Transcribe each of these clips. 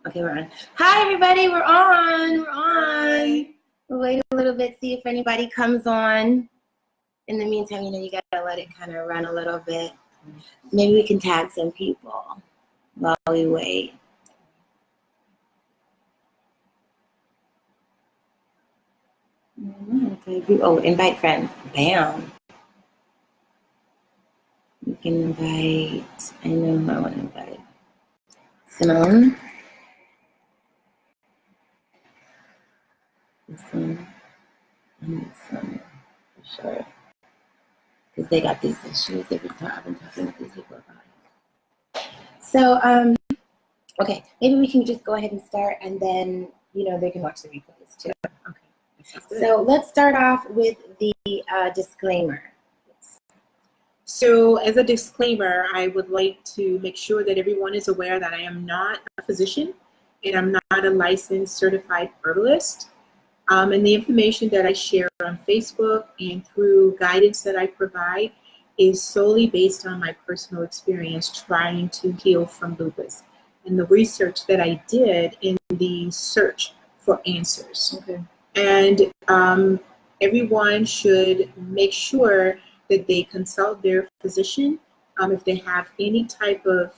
Okay, we're on. Hi, everybody. We're on. We're on. Hi. We'll wait a little bit, see if anybody comes on. In the meantime, you know, you got to let it kind of run a little bit. Maybe we can tag some people while we wait. Oh, invite friends. Bam. You can invite, I know who I want to invite. Simone. This one. And this one, for sure. Because they got these issues. I've been talking with these people about it. So, okay, maybe we can just go ahead and start, and then, you know, they can watch the replays too. Okay. So let's start off with the disclaimer. So as a disclaimer, I would like to make sure that everyone is aware that I am not a physician and I'm not a licensed certified herbalist. And the information that I share on Facebook and through guidance that I provide is solely based on my personal experience trying to heal from lupus and the research that I did in the search for answers. Okay. And everyone should make sure that they consult their physician if they have any type of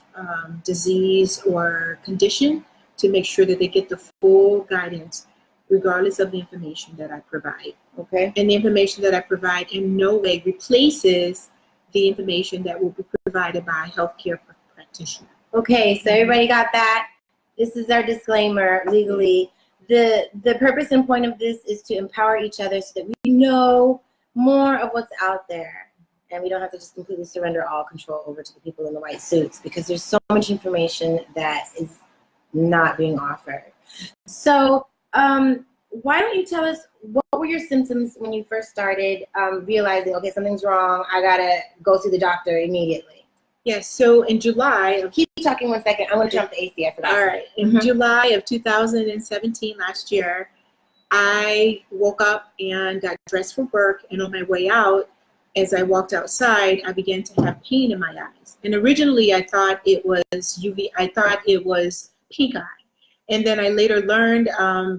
disease or condition, to make sure that they get the full guidance regardless of the information that I provide. Okay. And the information that I provide in no way replaces the information that will be provided by a healthcare practitioner. Okay, so everybody got that? This is our disclaimer legally. The purpose and point of this is to empower each other so that we know more of what's out there, and we don't have to just completely surrender all control over to the people in the white suits, because there's so much information that is not being offered. So why don't you tell us, what were your symptoms when you first started realizing, okay, something's wrong, I gotta go see the doctor immediately? Yes, so in July of... Keep talking 1 second. I'm going to turn off the AC. I forgot. All right. In July of 2017, last year, I woke up and got dressed for work, and on my way out, as I walked outside, I began to have pain in my eyes. And originally, I thought it was I thought it was pink eye. And then I later learned,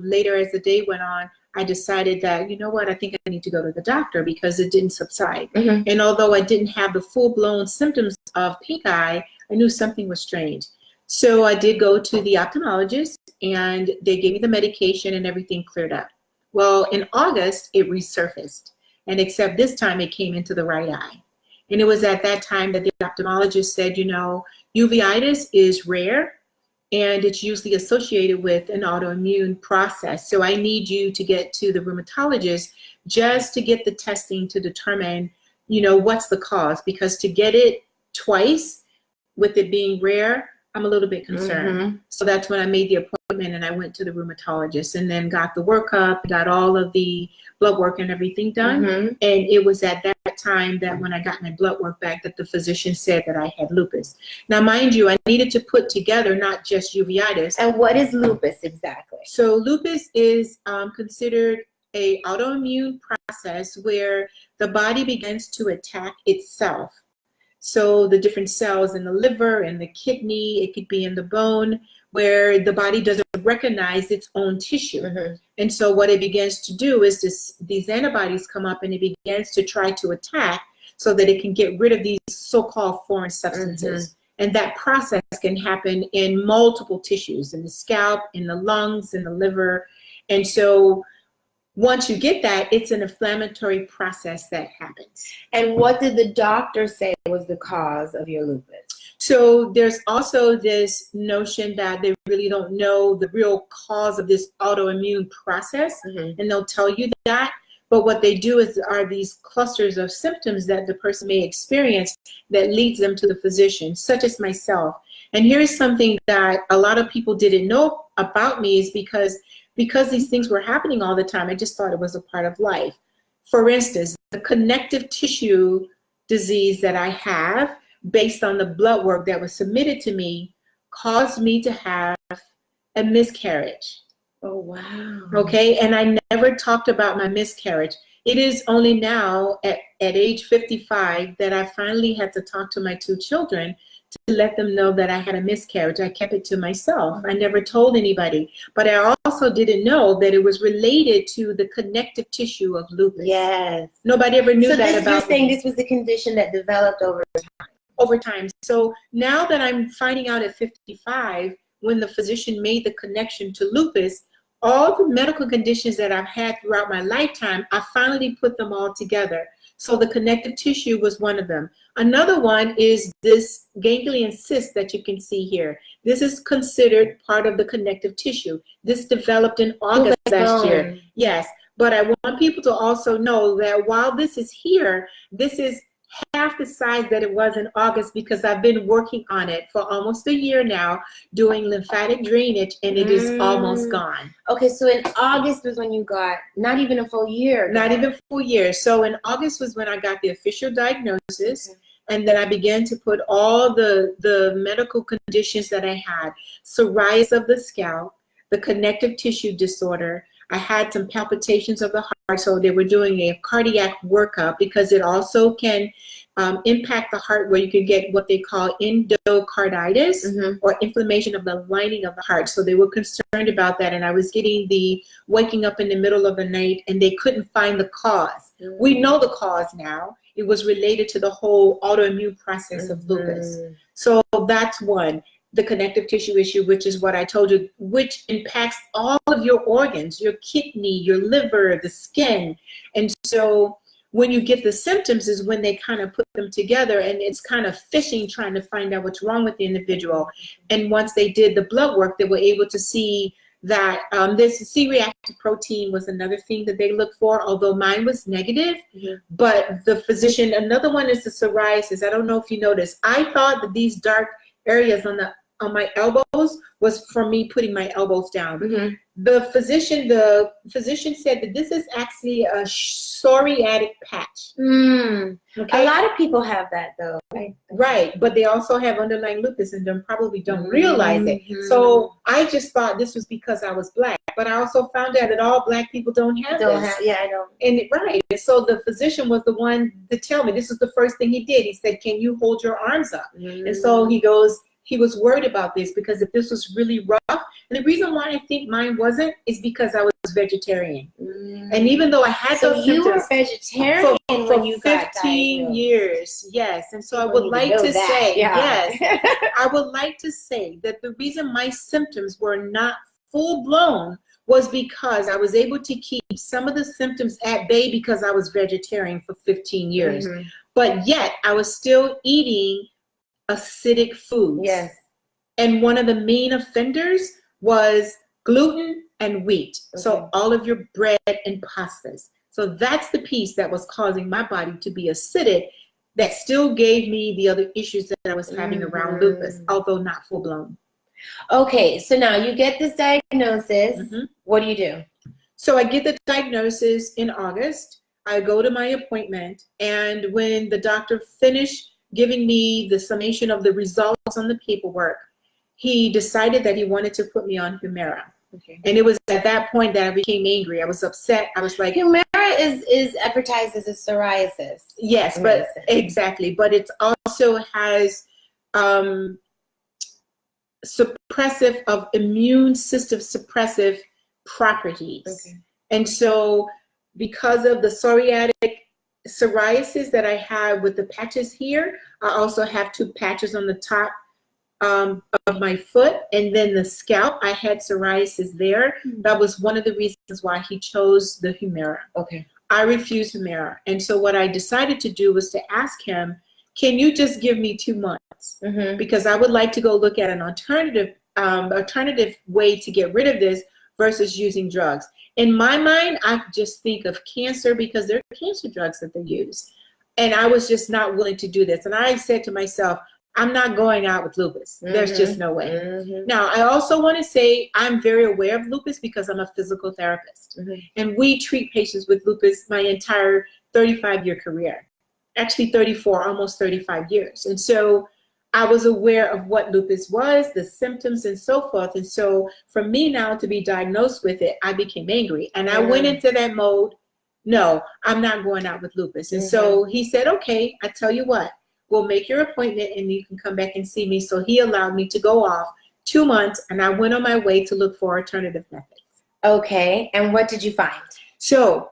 later as the day went on, I decided that, you know what, I think I need to go to the doctor because it didn't subside. And although I didn't have the full-blown symptoms of pink eye, I knew something was strange. So I did go to the ophthalmologist, and they gave me the medication and everything cleared up. Well, in August, it resurfaced. And except this time it came into the right eye. And it was at that time that the ophthalmologist said, you know, uveitis is rare, and it's usually associated with an autoimmune process. So I need you to get to the rheumatologist just to get the testing to determine, you know, what's the cause. Because to get it twice, with it being rare, I'm a little bit concerned. So that's when I made the appointment, and I went to the rheumatologist and then got the workup, got all of the blood work and everything done. And it was at that time that when I got my blood work back that the physician said that I had lupus. Now, mind you, I needed to put together not just uveitis. And what is lupus exactly? So lupus is considered an autoimmune process where the body begins to attack itself. So the different cells in the liver and the kidney, it could be in the bone, where the body doesn't recognize its own tissue. And so what it begins to do is these antibodies come up, and it begins to try to attack so that it can get rid of these so-called foreign substances. And that process can happen in multiple tissues, in the scalp, in the lungs, in the liver. And so once you get that, it's an inflammatory process that happens. And what did the doctor say was the cause of your lupus? So there's also this notion that they really don't know the real cause of this autoimmune process, and they'll tell you that. But what they do are these clusters of symptoms that the person may experience that leads them to the physician, such as myself. And here's something that a lot of people didn't know about me, is because these things were happening all the time, I just thought it was a part of life. For instance, the connective tissue disease that I have, based on the blood work that was submitted to me, caused me to have a miscarriage. Oh, wow. Okay, and I never talked about my miscarriage. It is only now at age 55 that I finally had to talk to my 2 children to let them know that I had a miscarriage. I kept it to myself. I never told anybody. But I also didn't know that it was related to the connective tissue of lupus. Yes. Nobody ever knew that about me. You're saying this was the condition that developed over time. So now that I'm finding out at 55, when the physician made the connection to lupus, all the medical conditions that I've had throughout my lifetime, I finally put them all together. So the connective tissue was one of them. Another one is this ganglion cyst that you can see here. This is considered part of the connective tissue. This developed in August last year. Yes, but I want people to also know that while this is here, this is half the size that it was in August, because I've been working on it for almost a year now, doing lymphatic drainage, and it is almost gone. Okay, so in August was when you got, not even a full year. Not even a full year. So in August was when I got the official diagnosis, and then I began to put all the medical conditions that I had. Psoriasis of the scalp, the connective tissue disorder. I had some palpitations of the heart, so they were doing a cardiac workup, because it also can impact the heart, where you can get what they call endocarditis, or inflammation of the lining of the heart. So they were concerned about that, and I was getting the waking up in the middle of the night, and they couldn't find the cause. We know the cause now. It was related to the whole autoimmune process of lupus. So that's one. The connective tissue issue, which is what I told you, which impacts all of your organs, your kidney, your liver, the skin. And so when you get the symptoms is when they kind of put them together, and it's kind of fishing, trying to find out what's wrong with the individual. And once they did the blood work, they were able to see that this C-reactive protein was another thing that they looked for, although mine was negative. But the physician, another one is the psoriasis. I don't know if you noticed. I thought that these dark areas on my elbows was from me putting my elbows down. The physician said that this is actually a psoriatic patch. Okay? A lot of people have that though. Right, but they also have underlying lupus and probably don't realize it. So I just thought this was because I was black, but I also found out that all black people don't have this. Yeah, I know. And right, so the physician was the one to tell me. This is the first thing he did. He said, "Can you hold your arms up?" And so he goes, he was worried about this, because if this was really rough, and the reason why I think mine wasn't is because I was vegetarian. And even though I had those symptoms, you were vegetarian for 15 years, yes. And so I would like to say, yes, I would like to say that the reason my symptoms were not full blown was because I was able to keep some of the symptoms at bay, because I was vegetarian for 15 years. But yet I was still eating acidic foods. Yes. And one of the main offenders was gluten and wheat. So all of your bread and pastas. So that's the piece that was causing my body to be acidic, that still gave me the other issues that I was having around lupus, although not full blown. Okay, so now you get this diagnosis. What do you do? So I get the diagnosis in August. I go to my appointment, and when the doctor finished giving me the summation of the results on the paperwork, he decided that he wanted to put me on Humira. And it was at that point that I became angry. I was upset. I was like, Humira is advertised as a psoriasis. Yes, but exactly. But it also has suppressive of immune system suppressive properties. And so because of the psoriasis that I have with the patches here, I also have 2 patches on the top of my foot, and then the scalp. I had psoriasis there. That was one of the reasons why he chose the Humira. I refused Humira, and so what I decided to do was to ask him, can you just give me 2 months? Because I would like to go look at an alternative way to get rid of this versus using drugs. In my mind, I just think of cancer, because they're cancer drugs that they use. And I was just not willing to do this. And I said to myself, I'm not going out with lupus. There's just no way. Now, I also want to say I'm very aware of lupus because I'm a physical therapist. And we treat patients with lupus my entire 35-year career. Actually 34, almost 35 years. And so I was aware of what lupus was, the symptoms and so forth. And so for me now to be diagnosed with it, I became angry. And I went into that mode, no, I'm not going out with lupus. And so he said, okay, I tell you what, we'll make your appointment and you can come back and see me. So he allowed me to go off 2 months, and I went on my way to look for alternative methods. Okay, and what did you find? So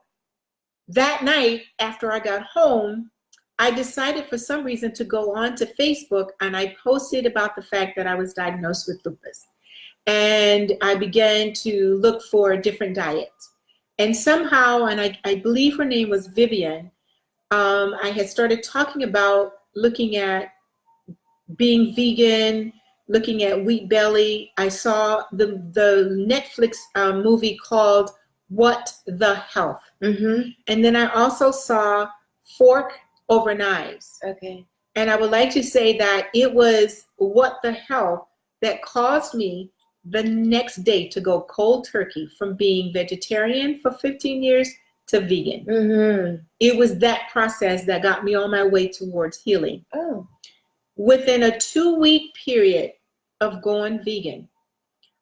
that night after I got home, I decided for some reason to go on to Facebook, and I posted about the fact that I was diagnosed with lupus. And I began to look for different diets. And somehow, and I believe her name was Vivian, I had started talking about looking at being vegan, looking at wheat belly. I saw the Netflix movie called What the Health. Mm-hmm. And then I also saw Fork Over Knives. Okay. And I would like to say that it was What the Health that caused me the next day to go cold turkey from being vegetarian for 15 years to vegan. Mm-hmm. It was that process that got me on my way towards healing. Oh. Within a 2-week period of going vegan,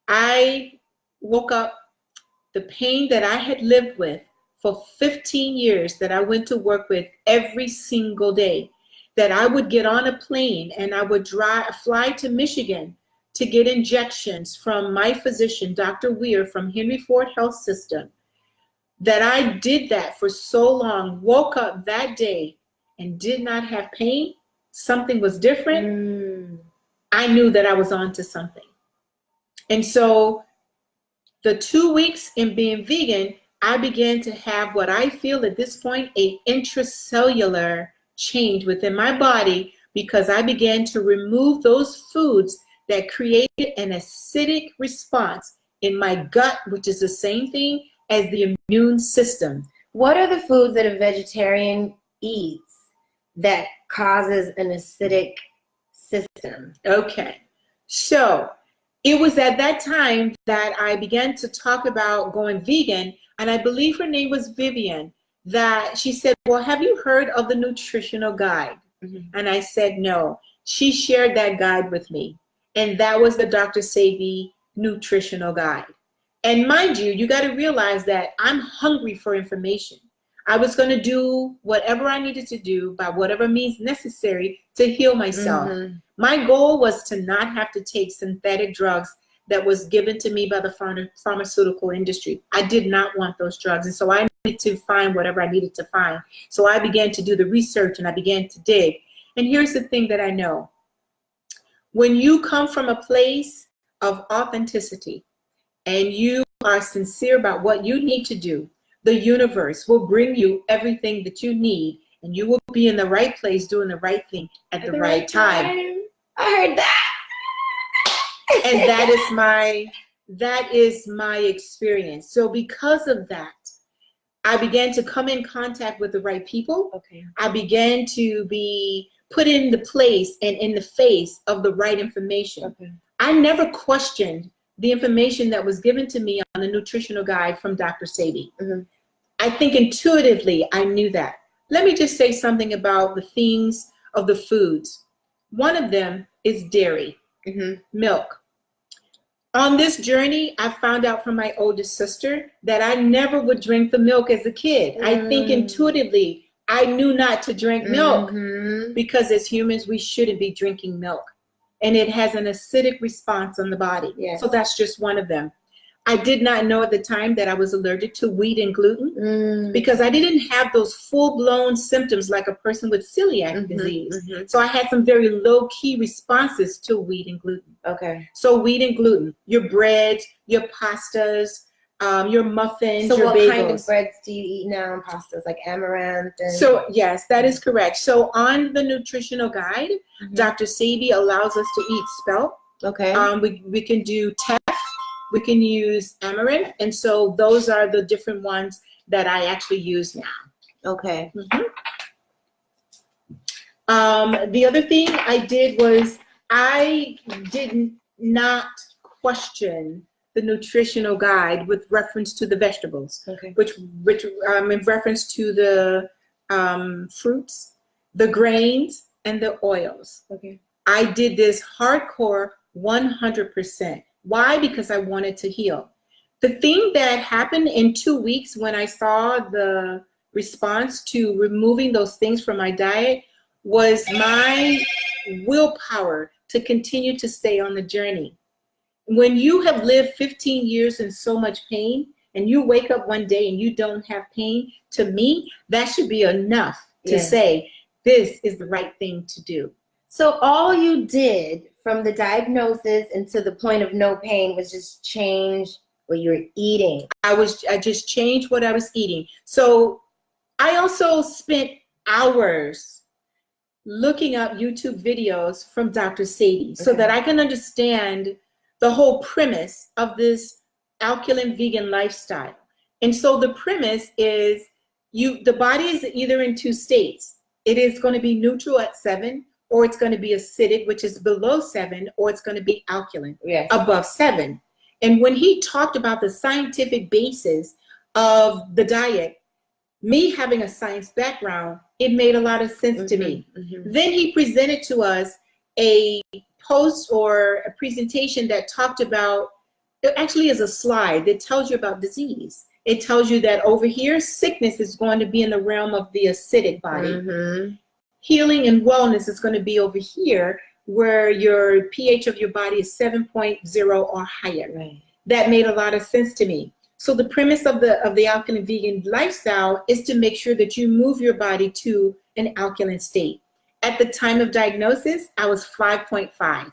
I woke up, the pain that I had lived with for 15 years, that I went to work with every single day, that I would get on a plane and I would fly to Michigan to get injections from my physician, Dr. Weir from Henry Ford Health System, that I did that for so long, woke up that day and did not have pain, something was different, I knew that I was onto something. And so the 2 weeks in being vegan, I began to have what I feel at this point, a intracellular change within my body, because I began to remove those foods that created an acidic response in my gut, which is the same thing as the immune system. What are the foods that a vegetarian eats that causes an acidic system? Okay, so it was at that time that I began to talk about going vegan, and I believe her name was Vivian, that she said, well, have you heard of the nutritional guide? Mm-hmm. And I said, no. She shared that guide with me, and that was the Dr. Sebi nutritional guide. And mind you, you got to realize that I'm hungry for information. I was going to do whatever I needed to do by whatever means necessary to heal myself. Mm-hmm. My goal was to not have to take synthetic drugs that was given to me by the pharmaceutical industry. I did not want those drugs. And so I needed to find whatever I needed to find. So I began to do the research and I began to dig. And here's the thing that I know. When you come from a place of authenticity and you are sincere about what you need to do, the universe will bring you everything that you need, and you will be in the right place doing the right thing at the right time. I heard that. And that is my experience. So because of that, I began to come in contact with the right people. Okay. I began to be put in the place and in the face of the right information. Okay. I never questioned the information that was given to me on the nutritional guide from Dr. Sebi. Mm-hmm. I think intuitively I knew that. Let me just say something about the things of the foods. One of them is dairy, milk. On this journey, I found out from my oldest sister that I never would drink the milk as a kid. I think intuitively I knew not to drink milk because as humans we shouldn't be drinking milk. And it has an acidic response on the body. Yes. So that's just one of them. I did not know at the time that I was allergic to wheat and gluten because I didn't have those full-blown symptoms like a person with celiac disease. So I had some very low-key responses to wheat and gluten. Okay. So wheat and gluten, your breads, your pastas, your muffins, so your bagels. So what kind of breads do you eat now and pastas, like amaranth? So yes, that is correct. So on the nutritional guide, Dr. Sebi allows us to eat spelt. Okay. We can do teff. We can use amaranth, and so those are the different ones that I actually use now. Okay. The other thing I did was I did not question the nutritional guide with reference to the vegetables, which in reference to the fruits, the grains, and the oils. Okay. I did this hardcore 100%. Why? Because I wanted to heal. The thing that happened in 2 weeks when I saw the response to removing those things from my diet was my willpower to continue to stay on the journey. When you have lived 15 years in so much pain and you wake up one day and you don't have pain, to me, that should be enough to say, this is the right thing to do. So all you did from the diagnosis and to the point of no pain was just change what you were eating. I just changed what I was eating. So I also spent hours looking up YouTube videos from Dr. Sadie so that I can understand the whole premise of this alkaline vegan lifestyle. And so the premise is the body is either in two states. It is going to be neutral at 7, or it's going to be acidic, which is below 7, or it's going to be alkaline above 7. And when he talked about the scientific basis of the diet, me having a science background, it made a lot of sense to me. Then he presented to us a post or a presentation that talked about, it actually is a slide that tells you about disease. It tells you that over here, sickness is going to be in the realm of the acidic body. Healing and wellness is going to be over here, where your pH of your body is 7.0 or higher. That made a lot of sense to me. So the premise of the alkaline vegan lifestyle is to make sure that you move your body to an alkaline state. At the time of diagnosis, I was 5.5.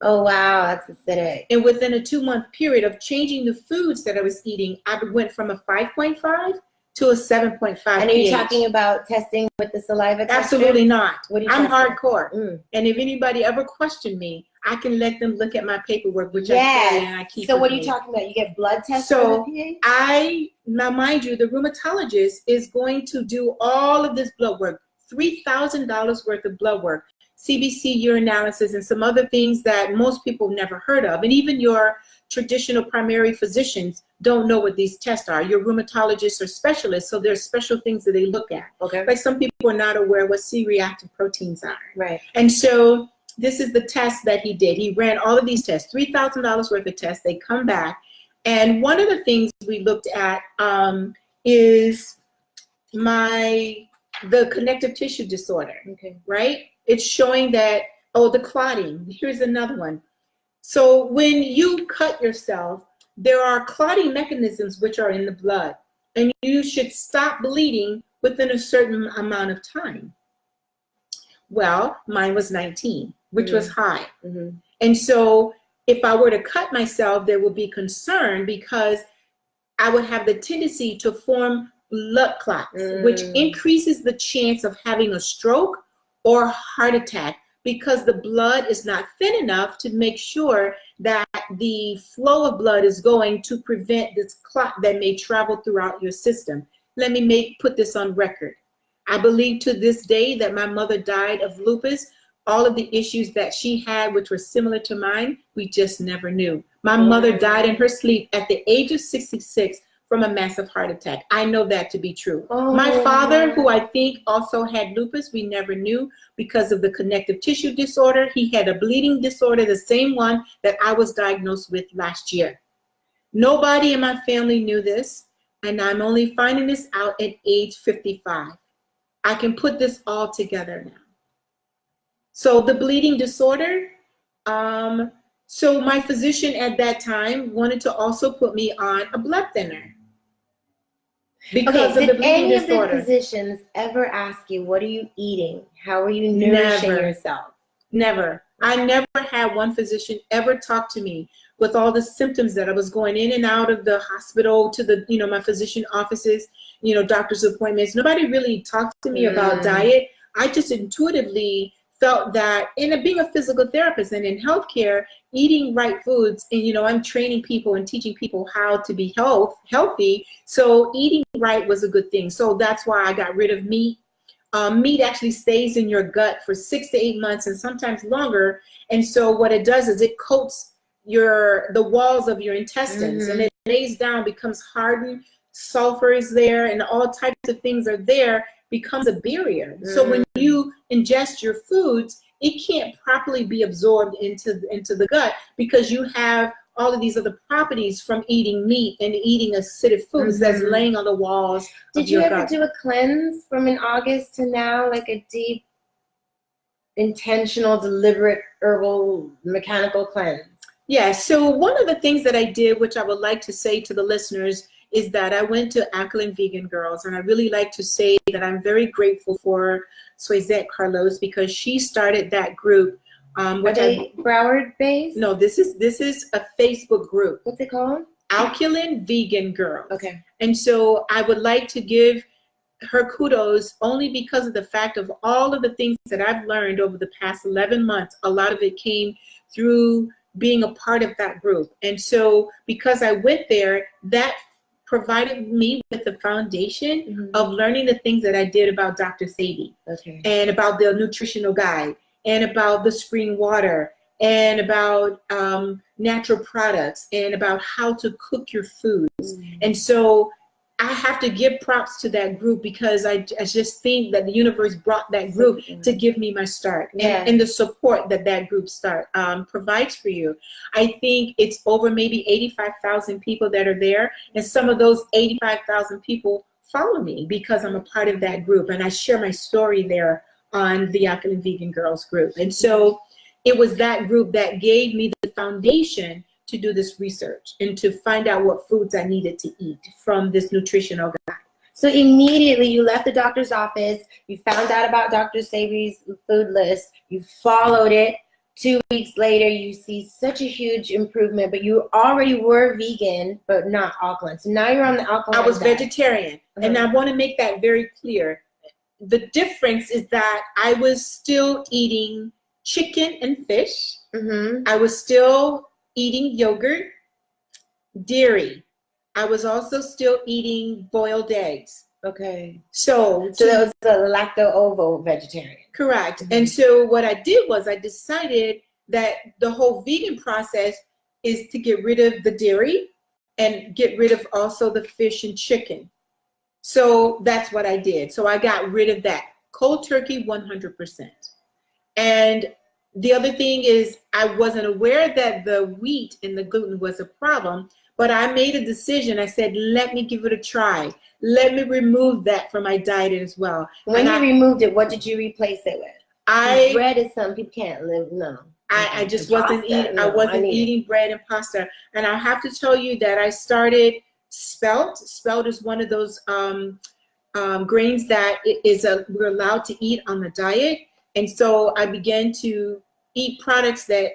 Oh, wow, that's acidic. And within a 2-month period of changing the foods that I was eating, I went from a 5.5 to a 7.5 And are you talking about testing with the saliva tester? Absolutely not. What are you I'm testing? hardcore. And if anybody ever questioned me, I can let them look at my paperwork, which I carry and I keep. So with what are you me. talking about? You get blood tests? So now mind you, the rheumatologist is going to do all of this blood work, $3,000 worth of blood work, CBC urinalysis, and some other things that most people never heard of. And even your traditional primary physicians don't know what these tests are. Your rheumatologists are specialists, so there's special things that they look at. Like some people are not aware what C-reactive proteins are. And so this is the test that he did. He ran all of these tests, $3,000 worth of tests. They come back. And one of the things we looked at is the connective tissue disorder, right? It's showing that, the clotting. Here's another one. So when you cut yourself, there are clotting mechanisms which are in the blood, and you should stop bleeding within a certain amount of time. Well, mine was 19, which was high. And so if I were to cut myself, there would be concern because I would have the tendency to form blood clots, which increases the chance of having a stroke or heart attack, because the blood is not thin enough to make sure that the flow of blood is going to prevent this clot that may travel throughout your system. Let me put this on record. I believe to this day that my mother died of lupus. All of the issues that she had, which were similar to mine, we just never knew. My mother died in her sleep at the age of 66 from a massive heart attack. I know that to be true. My father, who I think also had lupus, we never knew because of the connective tissue disorder. He had a bleeding disorder, the same one that I was diagnosed with last year. Nobody in my family knew this, and I'm only finding this out at age 55. I can put this all together now. So the bleeding disorder, so my physician at that time wanted to also put me on a blood thinner. Because of the bleeding disorder. Did any of the physicians ever ask you, what are you eating? How are you nourishing yourself? Never. I never had one physician ever talk to me with all the symptoms that I was going in and out of the hospital to the, my physician offices, doctor's appointments. Nobody really talked to me about diet. I just intuitively felt that being a physical therapist and in healthcare, eating right foods, and I'm training people and teaching people how to be healthy. So eating right was a good thing. So that's why I got rid of meat. Meat actually stays in your gut for 6 to 8 months and sometimes longer. And so what it does is it coats the walls of your intestines, and it lays down, becomes hardened. Sulfur is there, and all types of things are there. Becomes a barrier. So when you ingest your foods, it can't properly be absorbed into the gut because you have all of these other properties from eating meat and eating acidic foods that's laying on the walls of your gut. Did you ever do a cleanse from in August to now, like a deep intentional, deliberate herbal mechanical cleanse? Yeah, so one of the things that I did, which I would like to say to the listeners, is that I went to ALKALINE Vegan Girls, and I really like to say that I'm very grateful for Suizette Carlos, because she started that group. Are they Broward based? No, this is a Facebook group. What's it called? ALKALINE Vegan Girls. Okay. And so I would like to give her kudos only because of the fact of all of the things that I've learned over the past 11 months. A lot of it came through being a part of that group. And so because I went there, that provided me with the foundation of learning the things that I did about Dr. Sebi, and about the nutritional guide, and about the spring water, and about natural products, and about how to cook your foods. And so I have to give props to that group, because I just think that the universe brought that group to give me my start, and the support that that group provides for you. I think it's over maybe 85,000 people that are there, and some of those 85,000 people follow me because I'm a part of that group, and I share my story there on the ALKALINE Vegan Girls group. And so it was that group that gave me the foundation to do this research and to find out what foods I needed to eat from this nutritional guide. So immediately you left the doctor's office, you found out about Dr. Sebi's food list, you followed it. 2 weeks later, you see such a huge improvement, but you already were vegan, but not alkaline. So now you're on the alkaline. I was vegetarian, and I want to make that very clear. The difference is that I was still eating chicken and fish. I was still eating yogurt, dairy. I was also still eating boiled eggs. Okay. So that was a lacto-ovo vegetarian. Correct. And so what I did was I decided that the whole vegan process is to get rid of the dairy and get rid of also the fish and chicken. So that's what I did. So I got rid of that. Cold turkey, 100%. And the other thing is I wasn't aware that the wheat and the gluten was a problem, but I made a decision. I said, let me give it a try. Let me remove that from my diet as well. When you removed it, what did you replace it with? Bread is something people can't live, no. I just wasn't eating, I wasn't eating bread and pasta. And I have to tell you that I started spelt. Spelt is one of those grains that we're allowed to eat on the diet. And so I began to eat products that,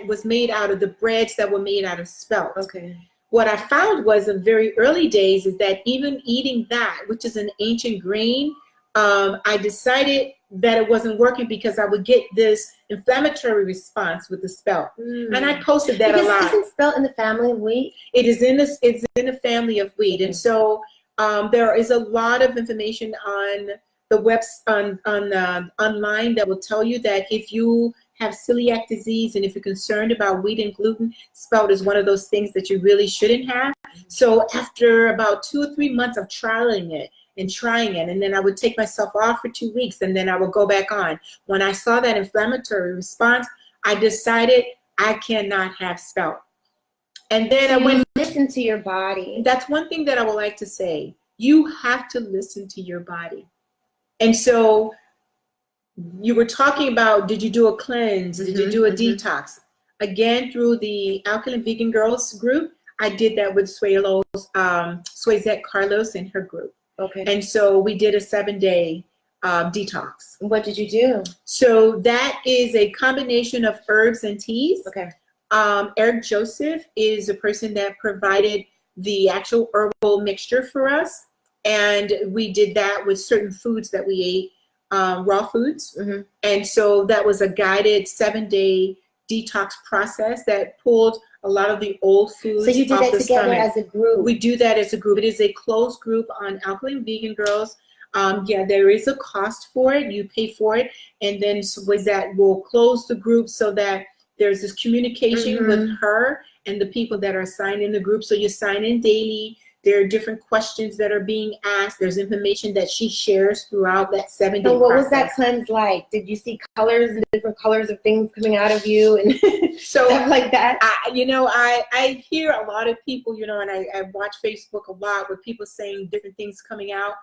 was made out of the breads that were made out of spelt. Okay. What I found was in very early days is that even eating that, which is an ancient grain, I decided that it wasn't working because I would get this inflammatory response with the spelt. And I posted that a lot. Isn't spelt in the family of wheat? It's in the family of wheat. And so there is a lot of information on the online that will tell you that if you have celiac disease and if you're concerned about wheat and gluten, spelt is one of those things that you really shouldn't have. So after about 2 or 3 months of trialing it and trying it, and then I would take myself off for 2 weeks and then I would go back on. When I saw that inflammatory response, I decided I cannot have spelt. And then I went, listen to your body. That's one thing that I would like to say. You have to listen to your body. And so you were talking about, did you do a cleanse? Did you do a detox? Again, through the ALKALINE Vegan Girls group, I did that with Suizette Carlos and her group. Okay. And so we did a 7-day detox. What did you do? So that is a combination of herbs and teas. Okay. Eric Joseph is the person that provided the actual herbal mixture for us. And we did that with certain foods that we ate, raw foods. And so that was a guided 7-day detox process that pulled a lot of the old foods. So you did that together as a group? We do that as a group. It is a closed group on ALKALINE Vegan Girls. Yeah, there is a cost for it. You pay for it. And then we'll close the group so that there's this communication with her and the people that are assigned in the group. So you sign in daily. There are different questions that are being asked. There's information that she shares throughout that 7-day So what process. was that cleanse like? Did you see colors and different colors of things coming out of you and so stuff like that? I hear a lot of people, and I watch Facebook a lot with people saying different things coming out.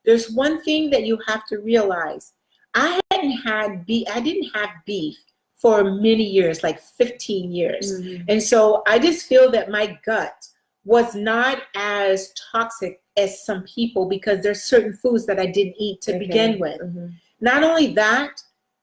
There's one thing that you have to realize. I didn't have beef for many years, like 15 years. And so I just feel that my gut was not as toxic as some people because there's certain foods that I didn't eat to begin with. Not only that,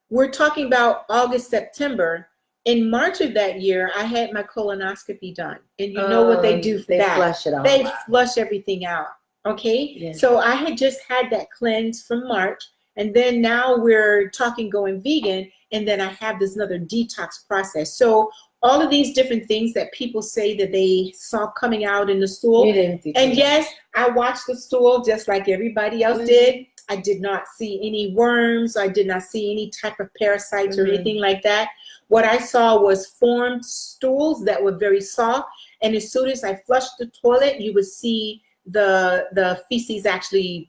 we're talking about August, September. In March of that year, I had my colonoscopy done. And you know what they do for that? They flush it all They out. flush everything out. Okay? Yeah. So I had just had that cleanse from March. And then now we're talking going vegan. And then I have this another detox process. So all of these different things that people say that they saw coming out in the stool. You didn't see and yes, I watched the stool just like everybody else did. I did not see any worms. I did not see any type of parasites or anything like that. What I saw was formed stools that were very soft. And as soon as I flushed the toilet, you would see the feces actually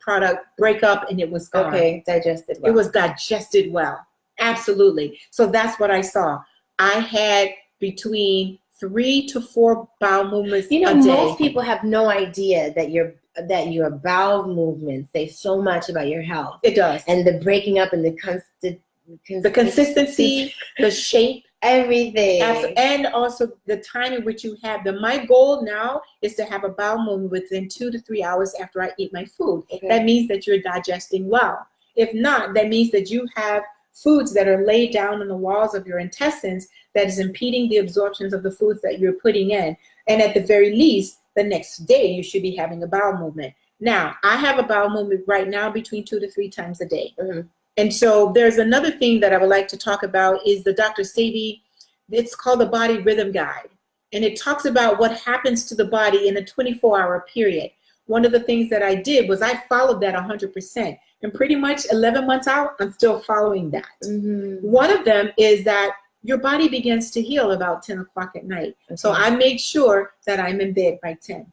break up and it was gone. Okay, digested well. It was digested well. Absolutely. So that's what I saw. I had between 3 to 4 bowel movements a day. Most people have no idea that your bowel movements say so much about your health. It does. And the breaking up and the consistency, the shape, everything. And also the time in which you have my goal now is to have a bowel movement within 2 to 3 hours after I eat my food. Okay. That means that you're digesting well. If not, that means that you have foods that are laid down on the walls of your intestines that is impeding the absorptions of the foods that you're putting in. And at the very least, the next day you should be having a bowel movement. Now, I have a bowel movement right now between 2 to 3 times a day. And so there's another thing that I would like to talk about is the Dr. Sebi, it's called the Body Rhythm Guide. And it talks about what happens to the body in a 24-hour period. One of the things that I did was I followed that 100%. And pretty much 11 months out, I'm still following that. One of them is that your body begins to heal about 10 o'clock at night. So I make sure that I'm in bed by 10.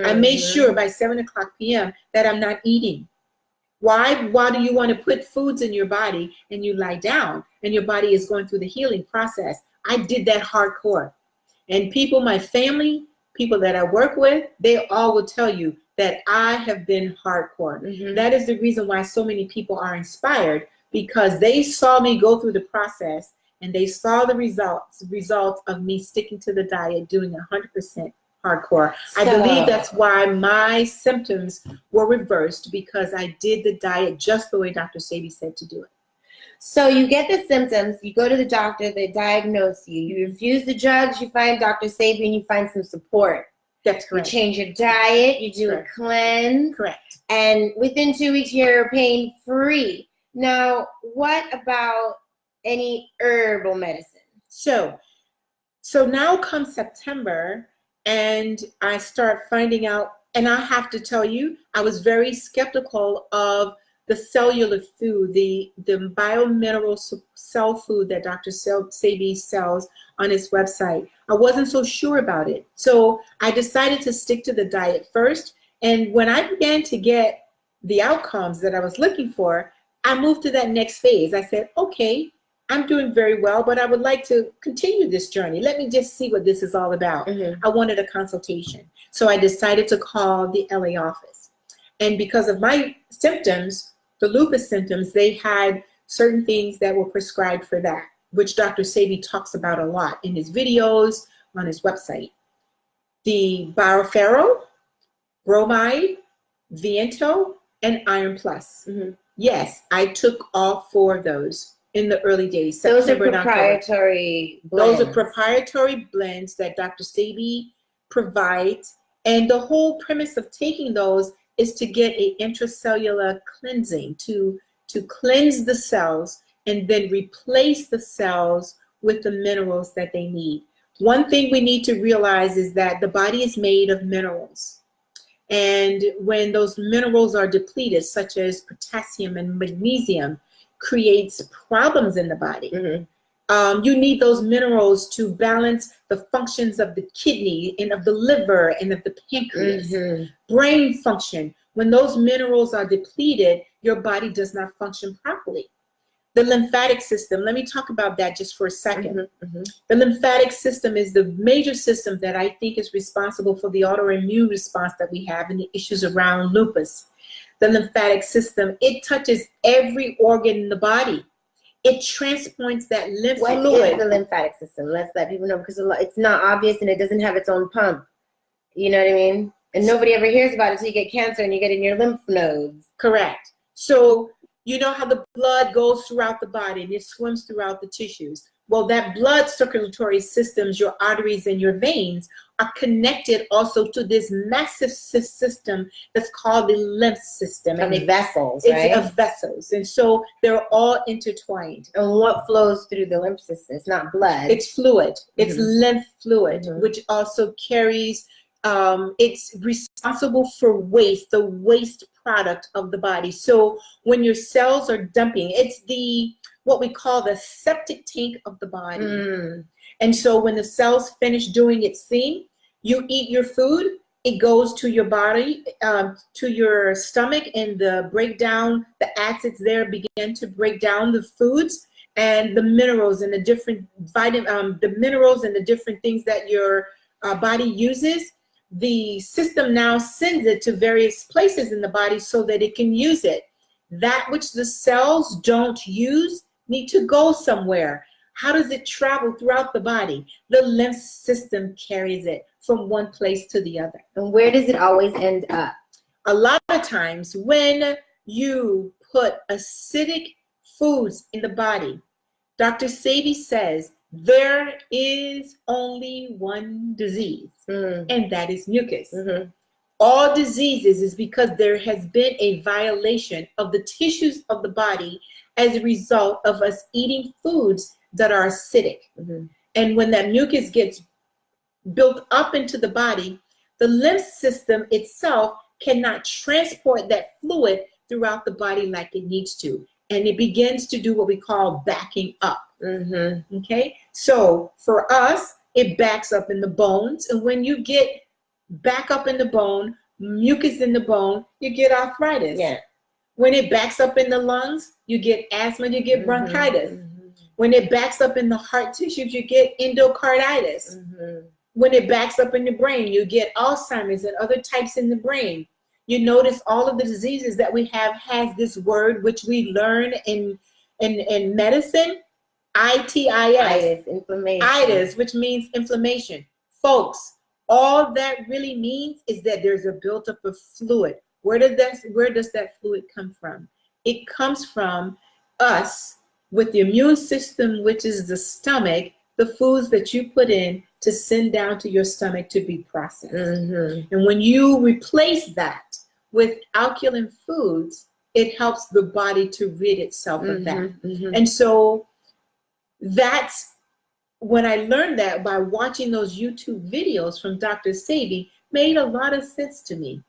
I make sure by 7 o'clock p.m. that I'm not eating. Why do you want to put foods in your body and you lie down and your body is going through the healing process? I did that hardcore. And people, my family, people that I work with, they all will tell you that I have been hardcore. That is the reason why so many people are inspired, because they saw me go through the process and they saw the results of me sticking to the diet, doing 100% hardcore. I believe that's why my symptoms were reversed, because I did the diet just the way Dr. Sebi said to do it. So you get the symptoms, you go to the doctor, they diagnose you, you refuse the drugs, you find Dr. Sebi and you find some support. That's correct. You change your diet, you do a cleanse. Correct. And within 2 weeks, you're pain-free. Now, what about any herbal medicine? So now comes September, and I start finding out, and I have to tell you, I was very skeptical of the cellular food, the biomineral cell food that Dr. Sebi sells on his website. I wasn't so sure about it. So I decided to stick to the diet first. And when I began to get the outcomes that I was looking for, I moved to that next phase. I said, okay, I'm doing very well, but I would like to continue this journey. Let me just see what this is all about. I wanted a consultation. So I decided to call the LA office. And because of my symptoms, the lupus symptoms, they had certain things that were prescribed for that, which Dr. Sebi talks about a lot in his videos, on his website. The Bioferro, bromide, Viento, and Iron Plus. Yes, I took all 4 of those in the early days. Those are proprietary blends. Those are proprietary blends that Dr. Sebi provides. And the whole premise of taking those is to get an intracellular cleansing, to cleanse the cells and then replace the cells with the minerals that they need. One thing we need to realize is that the body is made of minerals. And when those minerals are depleted, such as potassium and magnesium, creates problems in the body. You need those minerals to balance the functions of the kidney and of the liver and of the pancreas. Brain function. When those minerals are depleted, your body does not function properly. The lymphatic system, let me talk about that just for a second. The lymphatic system is the major system that I think is responsible for the autoimmune response that we have and the issues around lupus. the lymphatic system. It touches every organ in the body. It transports that lymph What fluid. is the lymphatic system? Let's let people know, because it's not obvious and it doesn't have its own pump. You know what I mean? And nobody ever hears about it until you get cancer and you get in your lymph nodes. Correct. So you know how the blood goes throughout the body and it swims throughout the tissues. Well, that blood circulatory systems, your arteries and your veins, are connected also to this massive system that's called the lymph system. And the vessels, it's right? of vessels. And so they're all intertwined. And what flows through the lymph system? It's not blood. It's fluid. It's Mhm. lymph fluid, Mhm. which also carries, it's responsible for waste, the waste product of the body. So when your cells are dumping, it's what we call the septic tank of the body. Mm. And so when the cells finish doing its thing, you eat your food, it goes to your body, to your stomach, and the acids there begin to break down the foods and the minerals and the different the minerals and the different things that your body uses. The system now sends it to various places in the body so that it can use it. That which the cells don't use need to go somewhere. How does it travel throughout the body? The lymph system carries it from one place to the other. And where does it always end up? A lot of times when you put acidic foods in the body, Dr. Sebi says there is only one disease, and that is mucus. Mm-hmm. All diseases is because there has been a violation of the tissues of the body as a result of us eating foods that are acidic. Mm-hmm. And when that mucus gets built up into the body, the lymph system itself cannot transport that fluid throughout the body like it needs to. And it begins to do what we call backing up. Mm-hmm. Okay? So for us, it backs up in the bones. And when you get back up in the bone, mucus in the bone, you get arthritis. Yeah. When it backs up in the lungs, you get asthma, you get bronchitis. Mm-hmm. When it backs up in the heart tissues, you get endocarditis. Mm-hmm. When it backs up in the brain, you get Alzheimer's and other types in the brain. You notice all of the diseases that we have has this word which we learn in medicine, itis. Itis, inflammation. Itis, which means inflammation. Folks, all that really means is that there's a buildup of fluid. Where does that fluid come from? It comes from us with the immune system, which is the stomach, the foods that you put in to send down to your stomach to be processed. Mm-hmm. And when you replace that with alkaline foods, it helps the body to rid itself of that. Mm-hmm. And so that's when I learned that by watching those YouTube videos from Dr. Sebi, made a lot of sense to me.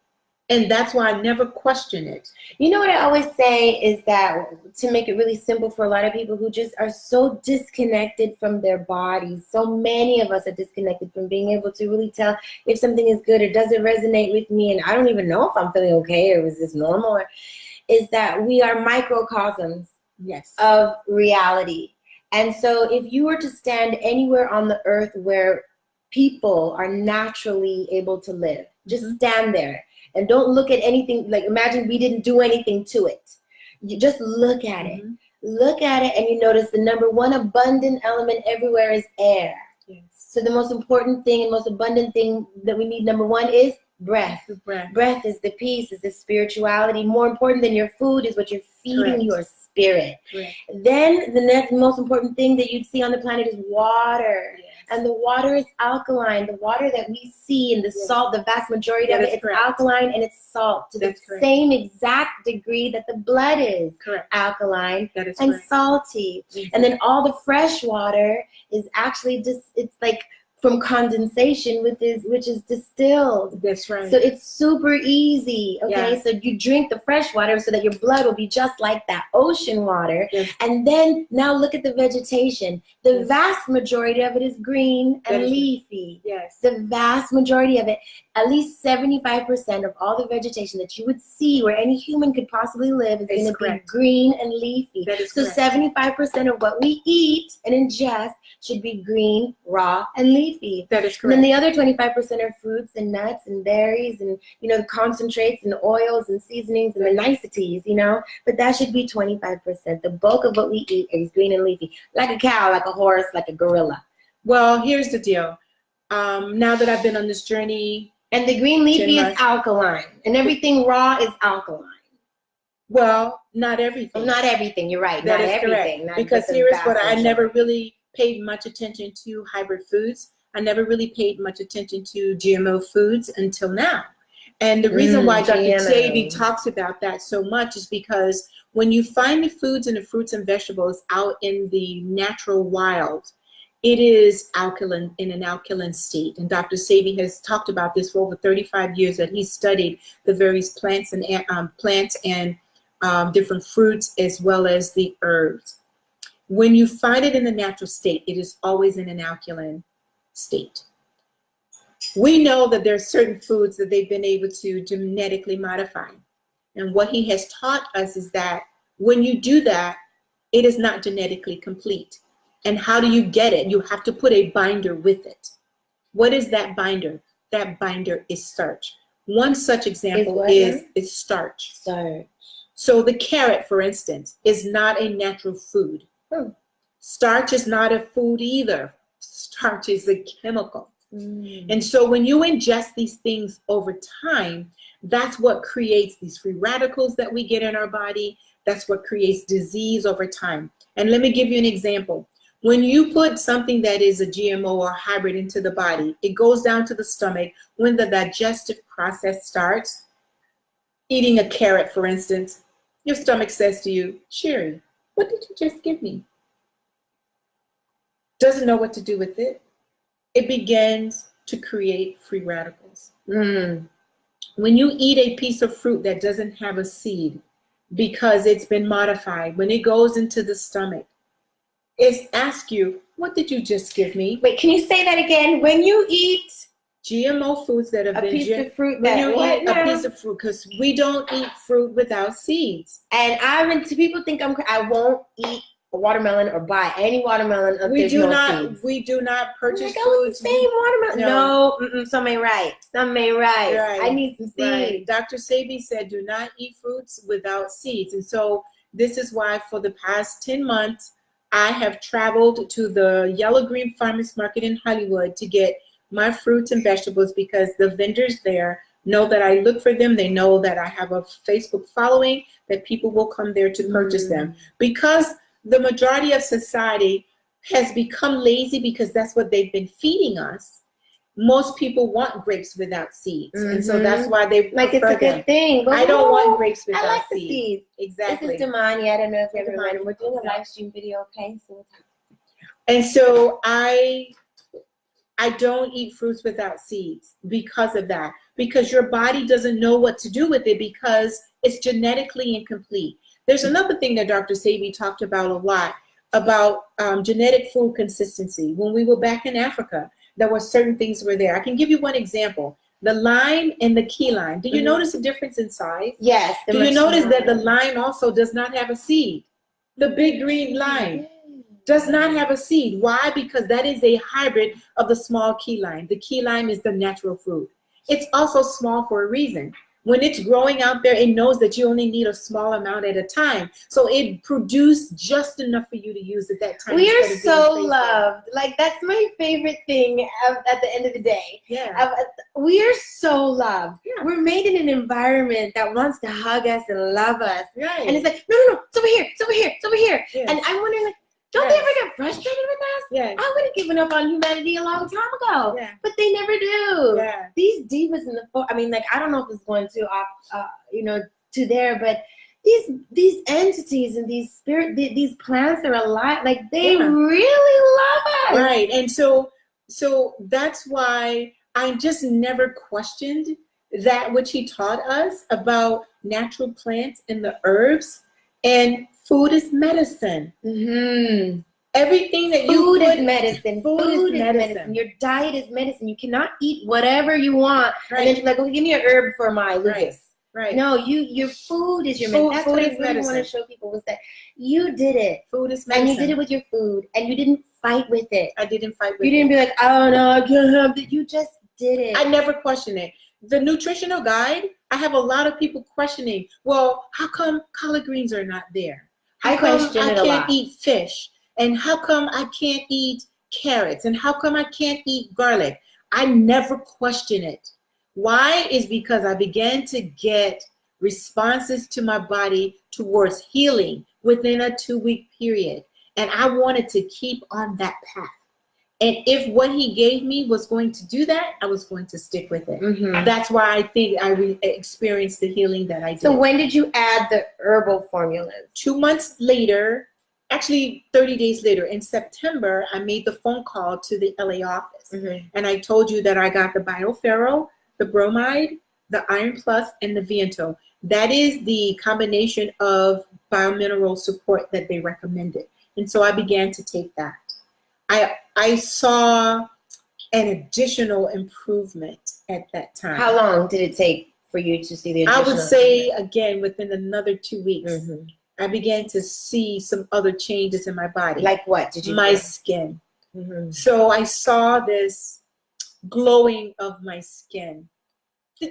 And that's why I never question it. You know what I always say is that to make it really simple for a lot of people who just are so disconnected from their bodies, so many of us are disconnected from being able to really tell if something is good or does it resonate with me, and I don't even know if I'm feeling okay or is this normal, is that we are microcosms of reality. And so if you were to stand anywhere on the earth where people are naturally able to live, just stand there. And don't look at anything, like imagine we didn't do anything to it. You just look at it. Look at it and you notice the number one abundant element everywhere is air. Yes. So the most important thing and most abundant thing that we need, number one, is breath. Breath is the peace, is the spirituality. More important than your food is what you're feeding your spirit. Then the next most important thing that you'd see on the planet is water. And the water is alkaline. The water that we see and the salt, the vast majority of it, it's alkaline and it's salt to the same exact degree that the blood is alkaline and salty. And then all the fresh water is actually just, it's like from condensation, which is distilled. That's right. So it's super easy. Okay, so you drink the fresh water so that your blood will be just like that ocean water. And then now look at the vegetation. The vast majority of it is green and leafy. The vast majority of it, at least 75% of all the vegetation that you would see where any human could possibly live is going to be green and leafy. So 75% of what we eat and ingest should be green, raw, and leafy. leafy. That is And then correct. the other 25% are fruits and nuts and berries and, you know, the concentrates and oils and seasonings and the niceties, you know. But that should be 25%. The bulk of what we eat is green and leafy, like a cow, like a horse, like a gorilla. Well, here's the deal. Now that I've been on this journey, And the green leafy 10 is months. alkaline, and everything raw is alkaline. well, not everything. Well, not everything. You're right. That not is everything. correct. Not, Because but the here is vast what I never majority. really paid much attention to hybrid foods. I never really paid much attention to GMO foods until now. And the reason why Dr. GMO. Taby talks about that so much is because when you find the foods and the fruits and vegetables out in the natural wild, it is alkaline, in an alkaline state. And Dr. Sebi has talked about this for over 35 years, that he studied the various plants and different fruits as well as the herbs. When you find it in the natural state, it is always in an alkaline state. We know that there are certain foods that they've been able to genetically modify. And what he has taught us is that when you do that, it is not genetically complete. And how do you get it? You have to put a binder with it. What is that binder? That binder is starch. One such example is starch. Starch. So the carrot, for instance, is not a natural food. Starch is not a food either. Starch is a chemical. And so when you ingest these things over time, that's what creates these free radicals that we get in our body. That's what creates disease over time. And let me give you an example. When you put something that is a GMO or hybrid into the body, it goes down to the stomach. When the digestive process starts, eating a carrot, for instance, your stomach says to you, Sherry, what did you just give me? Doesn't know what to do with it. It begins to create free radicals. When you eat a piece of fruit that doesn't have a seed because it's been modified, when it goes into the stomach, it asks you, what did you just give me? Wait, can you say that again? When you eat GMO foods that have a been piece of fruit, when you that eat a piece of fruit, because we don't eat fruit without seeds. and people think I won't eat a watermelon or buy any watermelon if We there's do no not. seeds. We do not purchase Like, oh, foods. it's the same watermelon. No, some ain't right. Some ain't right. Right. I need some seeds. Right. Dr. Sebi said, do not eat fruits without seeds. And so this is why for the past 10 months, I have traveled to the Yellow Green Farmers Market in Hollywood to get my fruits and vegetables, because the vendors there know that I look for them. They know that I have a Facebook following, that people will come there to purchase them. Because the majority of society has become lazy because that's what they've been feeding us. Most people want grapes without seeds. And so that's why they Like, it's prefer a good them. thing. But I don't want grapes I without like the seeds. seeds. Exactly. This is Damani. I don't know if you ever Damani. remember. We're doing a live stream video, okay? So And so I don't eat fruits without seeds because of that. Because your body doesn't know what to do with it because it's genetically incomplete. There's another thing that Dr. Sebi talked about a lot, about genetic food consistency. When we were back in Africa, there were certain things were there. I can give you one example. The lime and the key lime. Do you notice a difference in size? yes. Do you notice that the lime also does not have a seed? The big green lime does not have a seed. Why? Because that is a hybrid of the small key lime. The key lime is the natural fruit. It's also small for a reason. When it's growing out there, it knows that you only need a small amount at a time. So it produced just enough for you to use at that time. We are so loved. Like, that's my favorite thing at the end of the day. Yeah. We are so loved. Yeah. We're made in an environment that wants to hug us and love us. Right. And it's like, no, it's over here, it's over here, it's over here. Yes. And I'm wondering, like, don't they ever get frustrated with us? Yeah. I would have given up on humanity a long time ago. Yeah. But they never do. Yeah. These divas in the I mean, like, I don't know if it's going too off, to there, but these entities and these these plants are alive. Like, they really love us. Right. And so that's why I just never questioned that which he taught us about natural plants and the herbs. And food is medicine. Everything that food is medicine. Food is medicine. Your diet is medicine. You cannot eat whatever you want. Right. And then you're like, well, give me an herb for my lupus. Right. No, your food is your medicine. That's what I really want to show people, was that you did it. Food is medicine. And you did it with your food. And you didn't fight with it. I didn't fight with You didn't be like, oh no, I can't have that. You just did it. I never questioned it. The nutritional guide, I have a lot of people questioning, well, how come collard greens are not there? How come I can't eat fish? And how come I can't eat carrots? And how come I can't eat garlic? I never question it. Why? Is because I began to get responses to my body towards healing within a 2-week period. And I wanted to keep on that path. And if what he gave me was going to do that, I was going to stick with it. Mm-hmm. That's why I think I experienced the healing that I did. So when did you add the herbal formulas? 2 months later, actually 30 days later, in September, I made the phone call to the LA office. Mm-hmm. And I told you that I got the BioFerro, the bromide, the Iron Plus, and the Viento. That is the combination of biomineral support that they recommended. And so I began to take that. I saw an additional improvement at that time. How long did it take for you to see the additional? I would say, again, within another 2 weeks, Mm-hmm. I began to see some other changes in my body. Like what did you My do? skin. Mm-hmm. So I saw this glowing of my skin.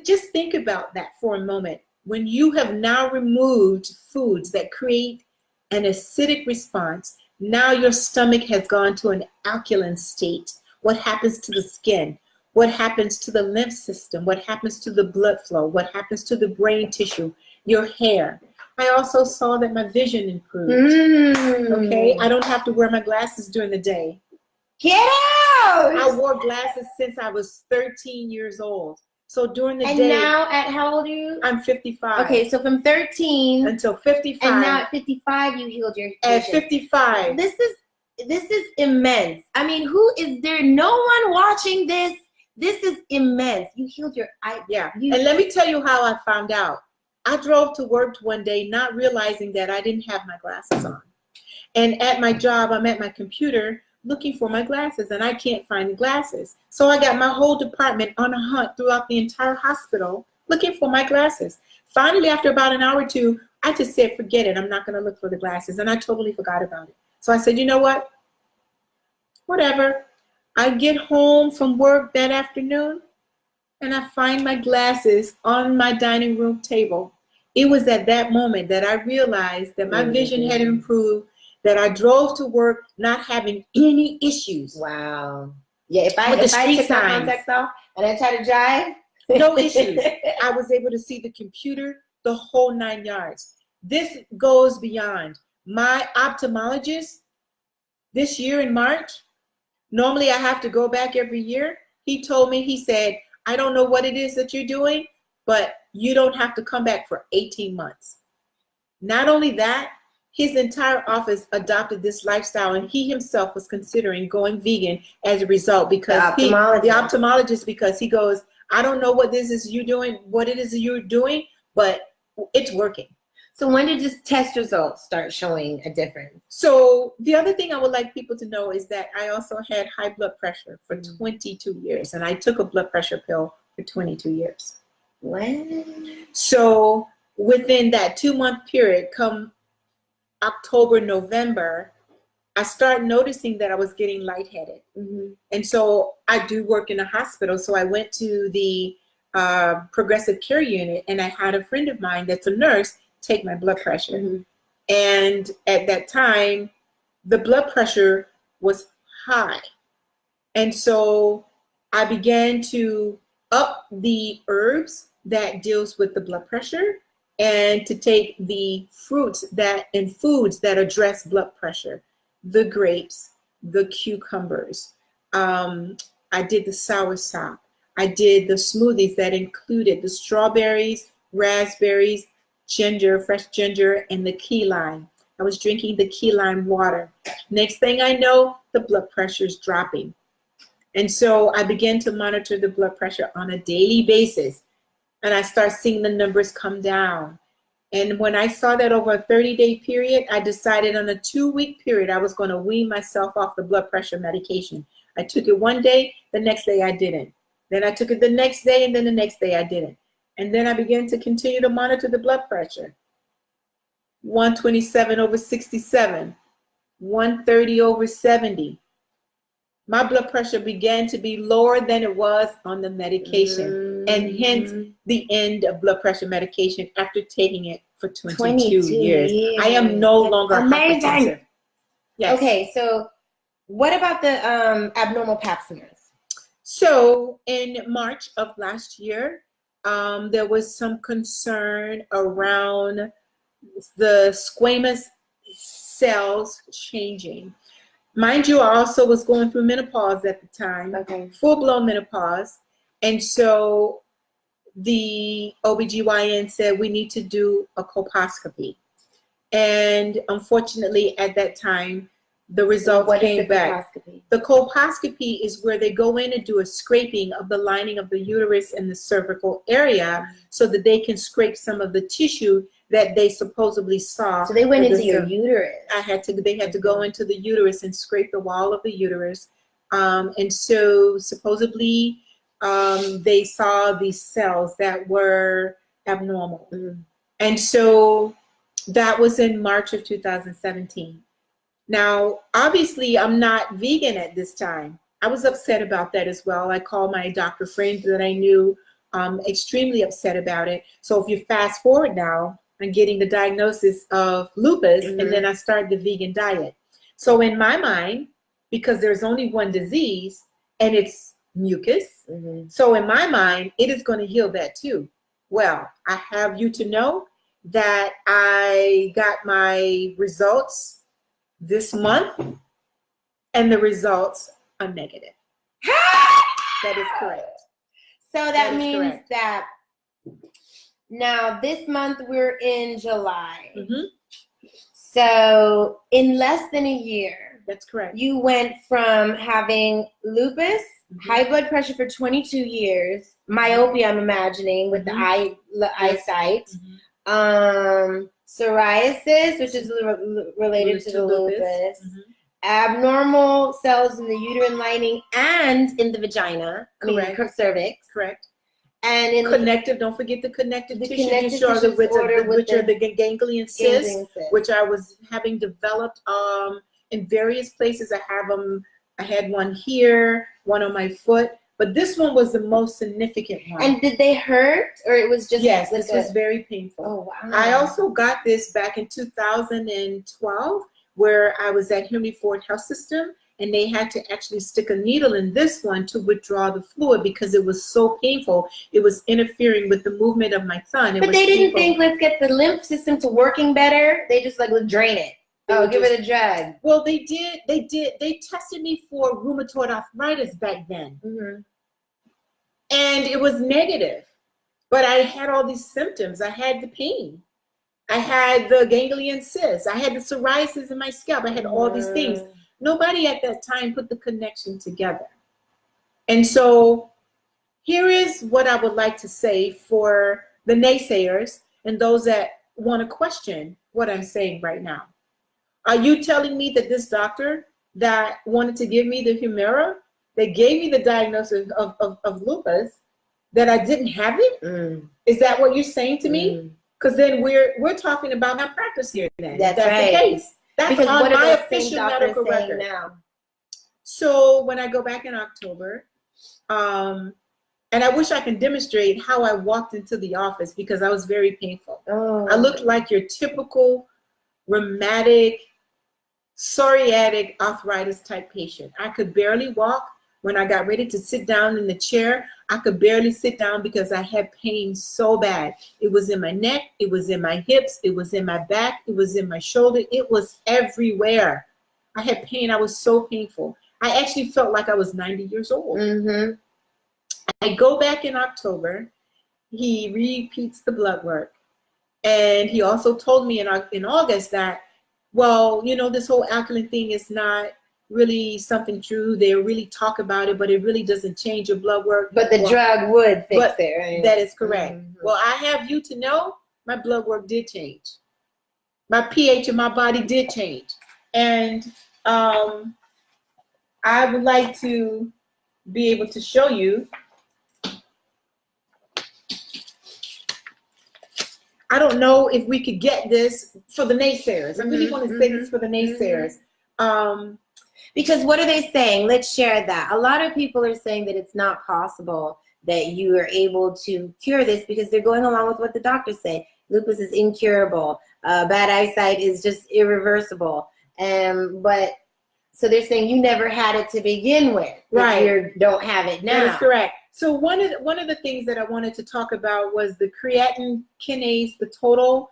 Just think about that for a moment. When you have now removed foods that create an acidic response, now your stomach has gone to an alkaline state. What happens to the skin? What happens to the lymph system? What happens to the blood flow? What happens to the brain tissue? Your hair. I also saw that my vision improved. Okay, I don't have to wear my glasses during the day. Get out! I wore glasses since I was 13 years old. So during the and day. And now at how old are you? I'm 55. Okay, so from 13 until 55. And now at 55 you healed your vision. At 55. This is immense. I mean, who is there? No one watching this. This is immense. You healed your eye. Yeah. And let me tell you how I found out. I drove to work one day not realizing that I didn't have my glasses on. And at my job, I'm at my computer looking for my glasses, and I can't find the glasses. So I got my whole department on a hunt throughout the entire hospital looking for my glasses. Finally, after about an hour or two, I just said, forget it. I'm not going to look for the glasses. And I totally forgot about it. So I said, you know what? Whatever. I get home from work that afternoon, and I find my glasses on my dining room table. It was at that moment that I realized that my vision had improved, that I drove to work not having any issues. Wow. Yeah, if I took my contacts off and I tried to drive, no issues. I was able to see the computer, the whole 9 yards. This goes beyond. My ophthalmologist this year in March, normally I have to go back every year. He told me, he said, I don't know what it is that you're doing, but you don't have to come back for 18 months. Not only that, his entire office adopted this lifestyle, and he himself was considering going vegan as a result, because the ophthalmologist, because he goes, I don't know what this is you're doing, what it is you're doing, but it's working. So when did this test results start showing a difference? So the other thing I would like people to know is that I also had high blood pressure for 22 years, and I took a blood pressure pill for 22 years. What? So within that 2-month period, come October, November, I started noticing that I was getting lightheaded. Mm-hmm. And so I do work in a hospital. So I went to the progressive care unit, and I had a friend of mine that's a nurse take my blood pressure. Mm-hmm. And at that time, the blood pressure was high. And so I began to up the herbs that deals with the blood pressure, and to take the fruits that and foods that address blood pressure, the grapes, the cucumbers. I did the soursop. I did the smoothies that included the strawberries, raspberries, ginger, fresh ginger, and the key lime. I was drinking the key lime water. Next thing I know, the blood pressure is dropping. And so I began to monitor the blood pressure on a daily basis. And I start seeing the numbers come down. And when I saw that over a 30-day period, I decided on a 2-week period, I was going to wean myself off the blood pressure medication. I took it one day, the next day I didn't. Then I took it the next day, and then the next day I didn't. And then I began to continue to monitor the blood pressure. 127/67, 130/70, my blood pressure began to be lower than it was on the medication, and hence the end of blood pressure medication after taking it for 22 years. I am no longer amazing. hypertensive. Yes. Okay, so what about the abnormal pap-smears? So in March of last year, there was some concern around the squamous cells changing. Mind you, I also was going through menopause at the time, full-blown menopause. And so the OBGYN said we need to do a colposcopy. And unfortunately, at that time, the results came back. The colposcopy is where they go in and do a scraping of the lining of the uterus and the cervical area so that they can scrape some of the tissue that they supposedly saw. So they went into your uterus. They had to go into the uterus and scrape the wall of the uterus. And so supposedly they saw these cells that were abnormal. And so that was in March of 2017. Now, obviously, I'm not vegan at this time. I was upset about that as well. I called my doctor friends that I knew, extremely upset about it. So if you fast forward now, I'm getting the diagnosis of lupus, and then I started the vegan diet. So in my mind, because there's only one disease, and it's mucus, so in my mind, it is going to heal that too. Well, I have you to know that I got my results this month, and the results are negative. That is correct. So that means that now this month we're in July. So in less than a year, that's correct. You went from having lupus, high blood pressure for 22 years, myopia, I'm imagining, with the eyesight, psoriasis, which is related to the lupus, abnormal cells in the uterine lining and in the vagina, cervix. Correct. And in connective, don't forget the connective tissue disorder, which are the ganglion cysts, which I was having developed in various places. I have them. I had one here, one on my foot, but this one was the most significant one. And did they hurt, or it was just? Yes, this was very painful. Oh wow! I also got this back in 2012, where I was at Henry Ford Health System, and they had to actually stick a needle in this one to withdraw the fluid because it was so painful. It was interfering with the movement of my thumb. But they didn't think, let's get the lymph system to working better. They just let's drain it. Give it a drug. Well, they did. They tested me for rheumatoid arthritis back then. And it was negative. But I had all these symptoms. I had the pain. I had the ganglion cysts. I had the psoriasis in my scalp. I had all these things. Nobody at that time put the connection together. And so here is what I would like to say for the naysayers and those that want to question what I'm saying right now. Are you telling me that this doctor that wanted to give me the Humira, that gave me the diagnosis of lupus, that I didn't have it? Is that what you're saying to me? Because then we're talking about malpractice here then. That's right. The case. That's because on my official medical record now. So when I go back in October, and I wish I can demonstrate how I walked into the office because I was very painful. I looked like your typical rheumatic, psoriatic arthritis type patient. I could barely walk. When I got ready to sit down in the chair, I could barely sit down because I had pain so bad. It was in my neck, it was in my hips, it was in my back, it was in my shoulder, it was everywhere. I had pain. I was so painful. I actually felt like I was 90 years old. I go back in October. He repeats the blood work. And he also told me in August that, well, you know, this whole alkaline thing is not really something true. They really talk about it, but it really doesn't change your blood work. But the drug would fix it, right? That is correct. Well, I have you to know my blood work did change. My pH in my body did change. And I would like to be able to show you. I don't know if we could get this for the naysayers. I really want to say this for the naysayers. Because what are they saying? Let's share that. A lot of people are saying that it's not possible that you are able to cure this because they're going along with what the doctors say. Lupus is incurable. Bad eyesight is just irreversible. But so they're saying you never had it to begin with. Right. You don't have it now. That is correct. So one of the things that I wanted to talk about was the creatine kinase, the total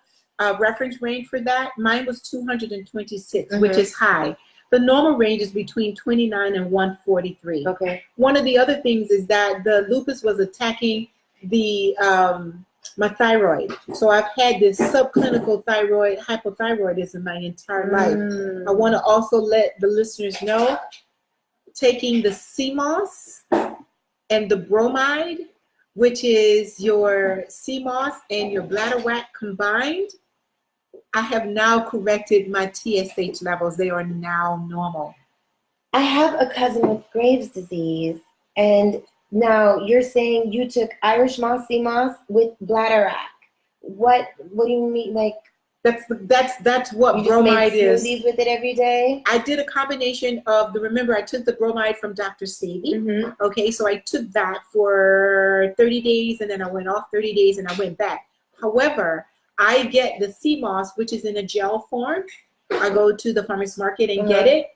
reference range for that. Mine was 226, which is high. The normal range is between 29 and 143. Okay. One of the other things is that the lupus was attacking the my thyroid. So I've had this subclinical thyroid hypothyroidism my entire life. I want to also let the listeners know, taking the sea moss and the bromide, which is your sea moss and your bladderwrack combined, I have now corrected my TSH levels. They are now normal. I have a cousin with Graves' disease, and now you're saying you took Irish moss, sea moss with bladderwrack. What do you mean? Like that's what you just bromide made is. smoothies with it every day? I did a combination of remember I took the bromide from Dr. Sadie. Okay, so I took that for 30 days and then I went off 30 days and I went back. However, I get the sea moss, which is in a gel form. I go to the farmer's market and get it,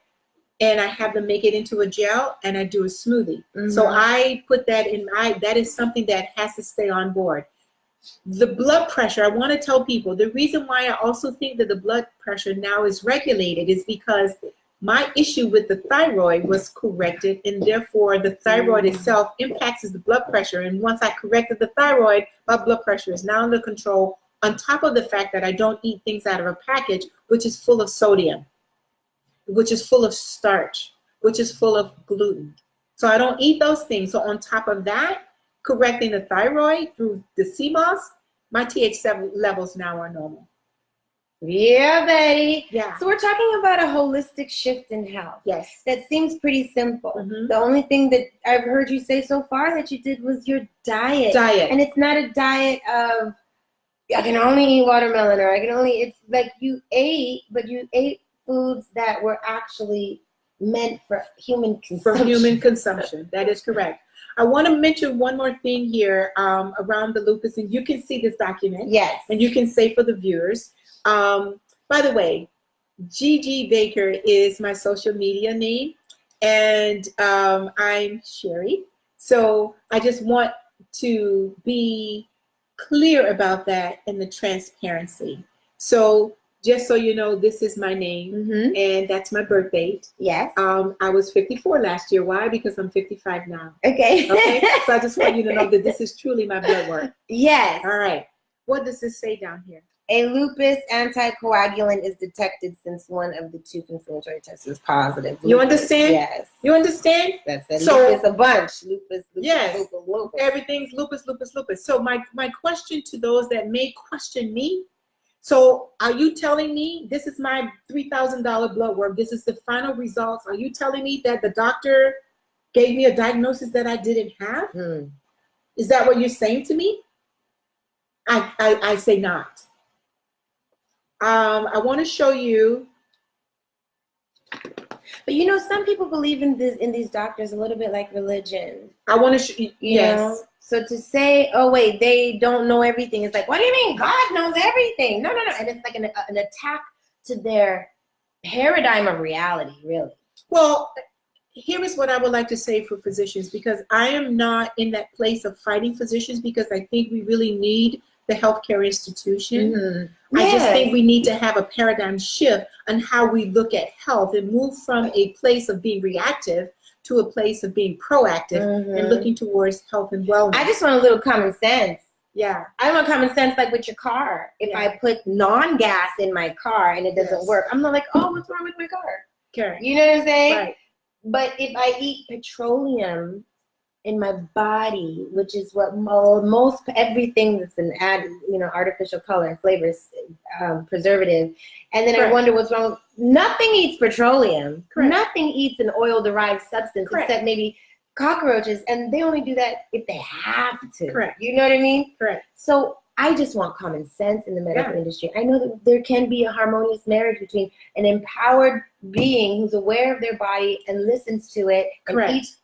and I have them make it into a gel, and I do a smoothie. So I put that in that is something that has to stay on board. The blood pressure, I want to tell people, the reason why I also think that the blood pressure now is regulated is because my issue with the thyroid was corrected, and therefore the thyroid itself impacts the blood pressure. And once I corrected the thyroid, my blood pressure is now under control, on top of the fact that I don't eat things out of a package, which is full of sodium, which is full of starch, which is full of gluten. So I don't eat those things. So on top of that, correcting the thyroid through the sea moss, my TH7 levels now are normal. Yeah, Betty. Yeah. So we're talking about a holistic shift in health. Yes. That seems pretty simple. The only thing that I've heard you say so far that you did was your diet. And it's not a diet of, I can only eat watermelon, or I can only, it's like you ate, but you ate foods that were actually meant for human consumption. That is correct. I want to mention one more thing here around the lupus, and you can see this document. Yes. And you can say for the viewers. By the way, GiGi Baker is my social media name, and I'm Sherry. So I just want to be clear about that and the transparency. So just so you know, this is my name, and that's my birth date. Yes. I was 54 last year. Why? Because I'm 55 now. Okay. Okay. So I just want you to know that this is truly my blood work. Yes. All right. What does this say down here? A lupus anticoagulant is detected since one of the two confirmatory tests is positive. You understand? Yes. You understand? That's it. So, lupus a bunch. Lupus. Yes. Lupus. Everything's lupus. So my question to those that may question me, so are you telling me this is my $3,000 blood work? This is the final results. Are you telling me that the doctor gave me a diagnosis that I didn't have? Is that what you're saying to me? I say not. I want to show you. But you know, some people believe in these doctors a little bit like religion. I want to show you. Yes. Know? So to say, oh wait, they don't know everything, it's like, what do you mean? God knows everything. No. And it's like an attack to their paradigm of reality, really. Well, here is what I would like to say for physicians, because I am not in that place of fighting physicians, because I think we really need the healthcare institution. I just think we need to have a paradigm shift on how we look at health and move from a place of being reactive to a place of being proactive and looking towards health and wellness. I just want a little common sense. Yeah. I want common sense like with your car. If I put non-gas in my car and it doesn't work, I'm not like, oh, what's wrong with my car? Correct. You know what I'm saying? Right. But if I eat petroleum in my body, which is what most everything that's an artificial color and flavors, preservative, and then I wonder what's wrong. Nothing eats petroleum. Nothing eats an oil-derived substance except maybe cockroaches, and they only do that if they have to. You know what I mean? So I just want common sense in the medical industry. I know that there can be a harmonious marriage between an empowered being who's aware of their body and listens to it and Correct. eats,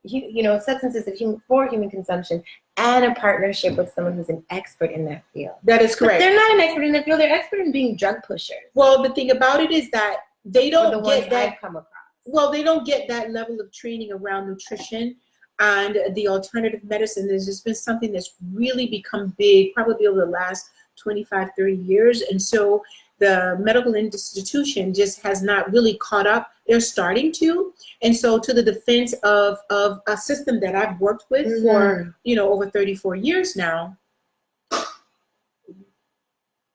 you know, substances for human consumption, and a partnership with someone who's an expert in that field. That is But correct. they're not an expert in the field. They're expert in being drug pushers. Well, the thing about it is that they Or the don't ones get that. I've come across. Well, they don't get that level of training around nutrition and the alternative medicine. There's just been something that's really become big, probably over the last 25, 30 years. And so the medical institution just has not really caught up. They're starting to. And so to the defense of a system that I've worked with for, you know, over 34 years now,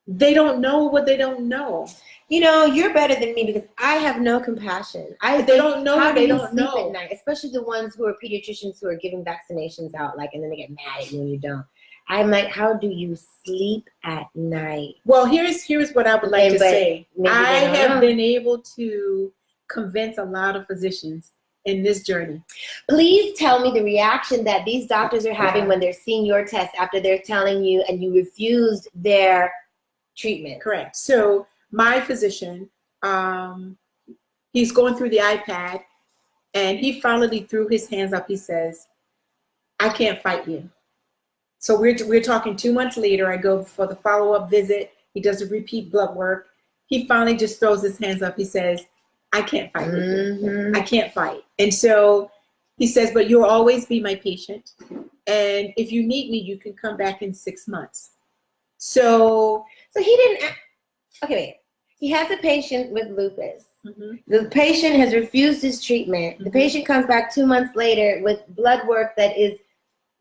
they don't know what they don't know. You know, you're better than me because I have no compassion. They don't know what they don't know. At night, especially the ones who are pediatricians who are giving vaccinations out, like, and then they get mad at you when you don't. I'm like, how do you sleep at night? Well, here's what I would like to say. I have know. been able to convince a lot of physicians in this journey. Please tell me the reaction that these doctors are having when they're seeing your test after they're telling you and you refused their treatment. Correct. So my physician, he's going through the iPad, and he finally threw his hands up. He says, "I can't fight you." So we're talking 2 months later. I go for the follow-up visit. He does a repeat blood work. He finally just throws his hands up. He says, "I can't fight with you. I can't fight." And so he says, "But you'll always be my patient. And if you need me, you can come back in 6 months." So he didn't, okay, wait. He has a patient with lupus. The patient has refused his treatment. The patient comes back 2 months later with blood work that is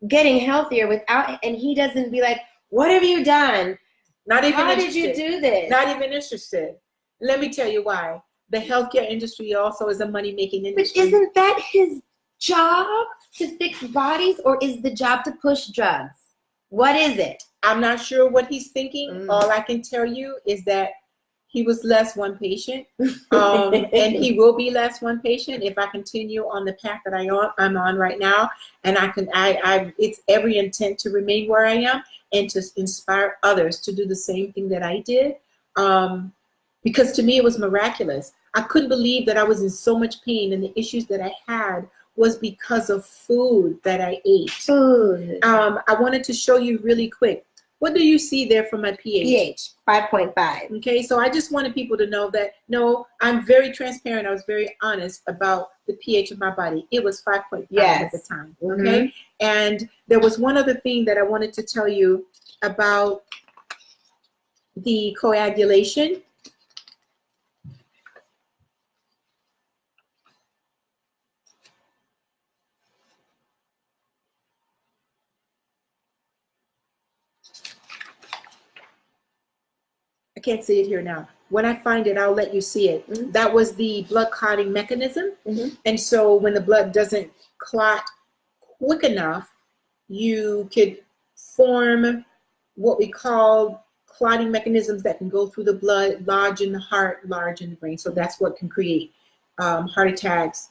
getting healthier without, and he doesn't be like, "What have you done? not even How interested. did you do this?" Not even interested. Let me tell you why. The healthcare industry also is a money-making But industry. isn't that his job to fix bodies, or is the job to push drugs? What is it? I'm not sure what he's thinking. All I can tell you is that he was less one patient, and he will be less one patient if I continue on the path that I'm on right now. And it's every intent to remain where I am and to inspire others to do the same thing that I did. Because to me, it was miraculous. I couldn't believe that I was in so much pain, and the issues that I had was because of food that I ate. Food. I wanted to show you really quick. What do you see there for my pH? pH 5.5. Okay, so I just wanted people to know that, no, I'm very transparent. I was very honest about the pH of my body. It was 5.5 at the time, okay? And there was one other thing that I wanted to tell you about the coagulation. I can't see it here now. When I find it, I'll let you see it. That was the blood clotting mechanism. And so when the blood doesn't clot quick enough, you could form what we call clotting mechanisms that can go through the blood, large in the heart, large in the brain. So that's what can create heart attacks,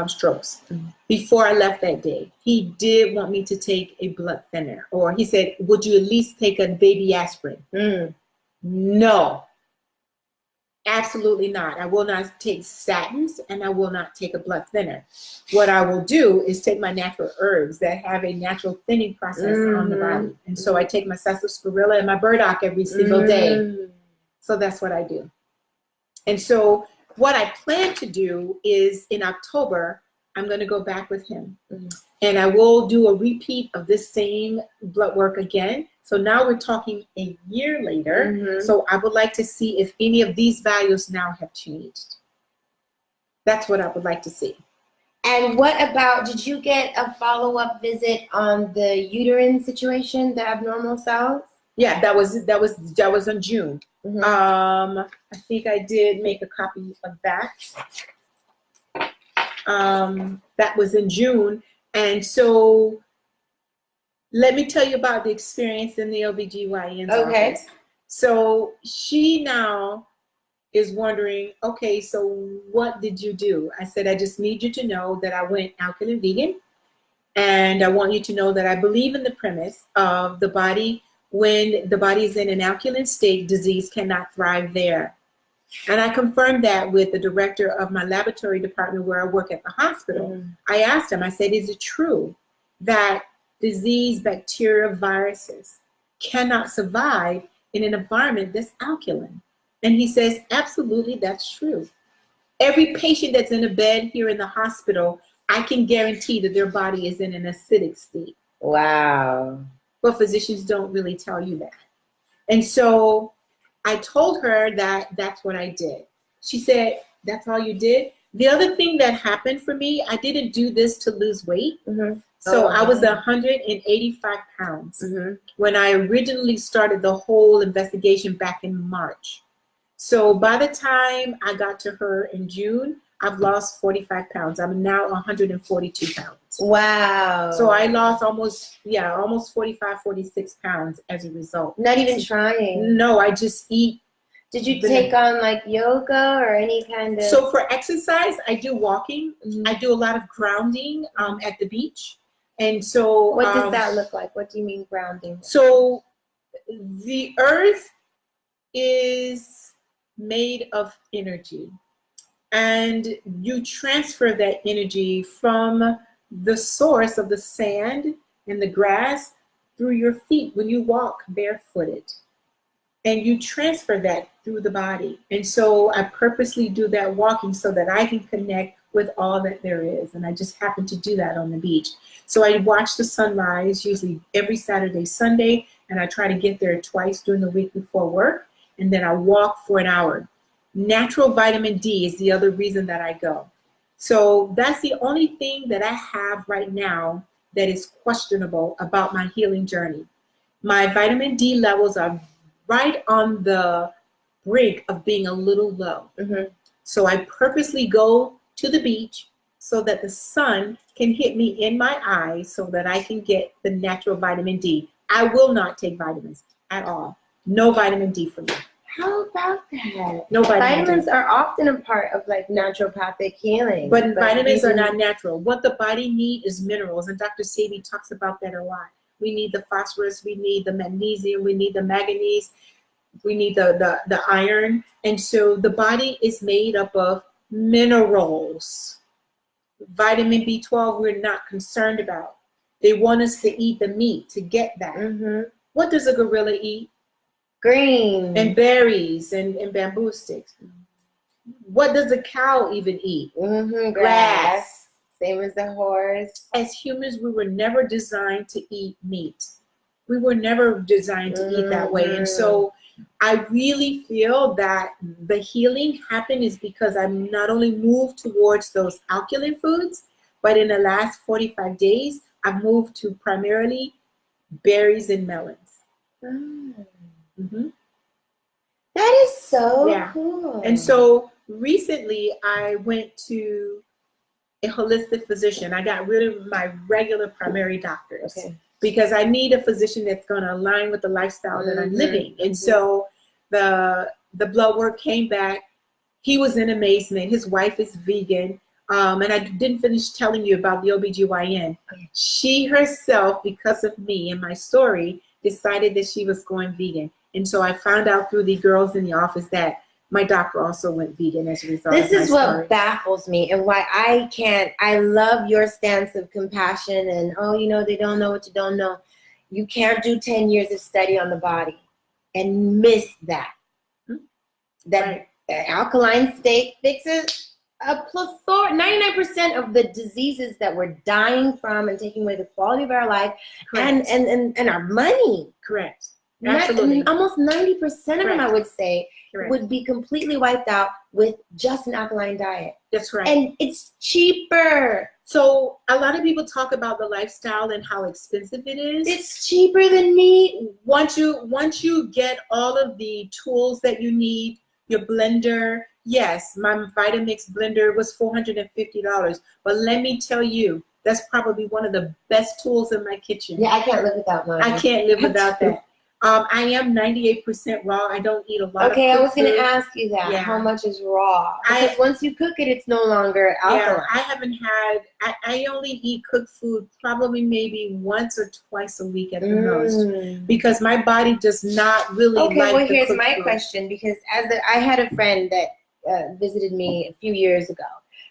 strokes. Before I left that day, he did want me to take a blood thinner, or he said, "Would you at least take a baby aspirin?" No, absolutely not. I will not take statins, and I will not take a blood thinner. What I will do is take my natural herbs that have a natural thinning process on the body. And so I take my sarsaparilla and my burdock every single day. So that's what I do. And so what I plan to do is in October, I'm going to go back with him. And I will do a repeat of this same blood work again. So now we're talking a year later. So I would like to see if any of these values now have changed. That's what I would like to see. And what about, did you get a follow-up visit on the uterine situation, the abnormal cells? Yeah, that was in June. I think I did make a copy of that. That was in June. And so let me tell you about the experience in the OBGYN's office. So she now is wondering, okay, so what did you do? I said, I just need you to know that I went alkaline vegan. And I want you to know that I believe in the premise of the body. When the body is in an alkaline state, disease cannot thrive there. And I confirmed that with the director of my laboratory department where I work at the hospital. Mm. I asked him, I said, is it true that disease, bacteria, viruses cannot survive in an environment that's alkaline? And he says, absolutely, that's true. Every patient that's in a bed here in the hospital, I can guarantee that their body is in an acidic state. Wow. But physicians don't really tell you that. And so I told her that that's what I did. She said, that's all you did? The other thing that happened for me, I didn't do this to lose weight. Mm-hmm. So Oh, I was wow. 185 pounds Mm-hmm. when I originally started the whole investigation back in March. So by the time I got to her in June, I've lost 45 pounds. I'm now 142 pounds. Wow. So I lost almost 45, 46 pounds as a result. Not even trying. No, I just eat. Did you take on like yoga or any kind of? So for exercise, I do walking. Mhm. I do a lot of grounding at the beach. And so What does that look like? What do you mean grounding? So the earth is made of energy, and you transfer that energy from the source of the sand and the grass through your feet when you walk barefooted, and you transfer that through the body. And so I purposely do that walking so that I can connect with all that there is, and I just happen to do that on the beach. So I watch the sunrise usually every Saturday, Sunday, and I try to get there twice during the week before work, and then I walk for an hour. Natural vitamin D is the other reason that I go. So that's the only thing that I have right now that is questionable about my healing journey. My vitamin D levels are right on the brink of being a little low. Mm-hmm. So I purposely go to the beach so that the sun can hit me in my eyes so that I can get the natural vitamin D. I will not take vitamins at all. No vitamin D for me. How about that? No vitamin Vitamins D. are often a part of like naturopathic healing. But vitamins are not natural. What the body needs is minerals, and Dr. Sebi talks about that a lot. We need the phosphorus, we need the magnesium, we need the manganese, we need the iron. And so the body is made up of minerals. Vitamin B12 we're not concerned about. They want us to eat the meat to get that. Mm-hmm. What does a gorilla eat? Green. And berries and bamboo sticks. What does a cow even eat? Mm-hmm. Grass. Same as the horse. As humans, we were never designed to eat meat. We were never designed to eat that way. And so I really feel that the healing happened is because I not only moved towards those alkaline foods, but in the last 45 days, I've moved to primarily berries and melons. Mm-hmm. That is so Yeah. cool. And so recently I went to a holistic physician. I got rid of my regular primary doctors because I need a physician that's going to align with the lifestyle that I'm living. And so the blood work came back. He was in amazement. His wife is vegan. And I didn't finish telling you about the OBGYN. She herself, because of me and my story, decided that she was going vegan. And so I found out through the girls in the office that my doctor also went vegan as a result. This is of my what story. baffles me and why I love your stance of compassion and, they don't know what you don't know. You can't do 10 years of study on the body and miss that. That alkaline state fixes a plethora, 99% of the diseases that we're dying from and taking away the quality of our life and our money. Correct. Absolutely. Almost 90% of them, I would say, Correct. would be completely wiped out with just an alkaline diet. That's right. And it's cheaper. So a lot of people talk about the lifestyle and how expensive it is. It's cheaper than meat. Once you get all of the tools that you need, your blender, yes, my Vitamix blender was $450. But let me tell you, that's probably one of the best tools in my kitchen. Yeah, I can't live without mine. I can't live without that. I am 98% raw. I don't eat a lot of Okay, I was going to food. ask you that. Yeah. How much is raw? Because once you cook it, it's no longer alkaline. Yeah, I haven't had, I only eat cooked food probably maybe once or twice a week at the most, because my body does not really okay, like well, the here's cooked my food. question, because I had a friend that visited me a few years ago,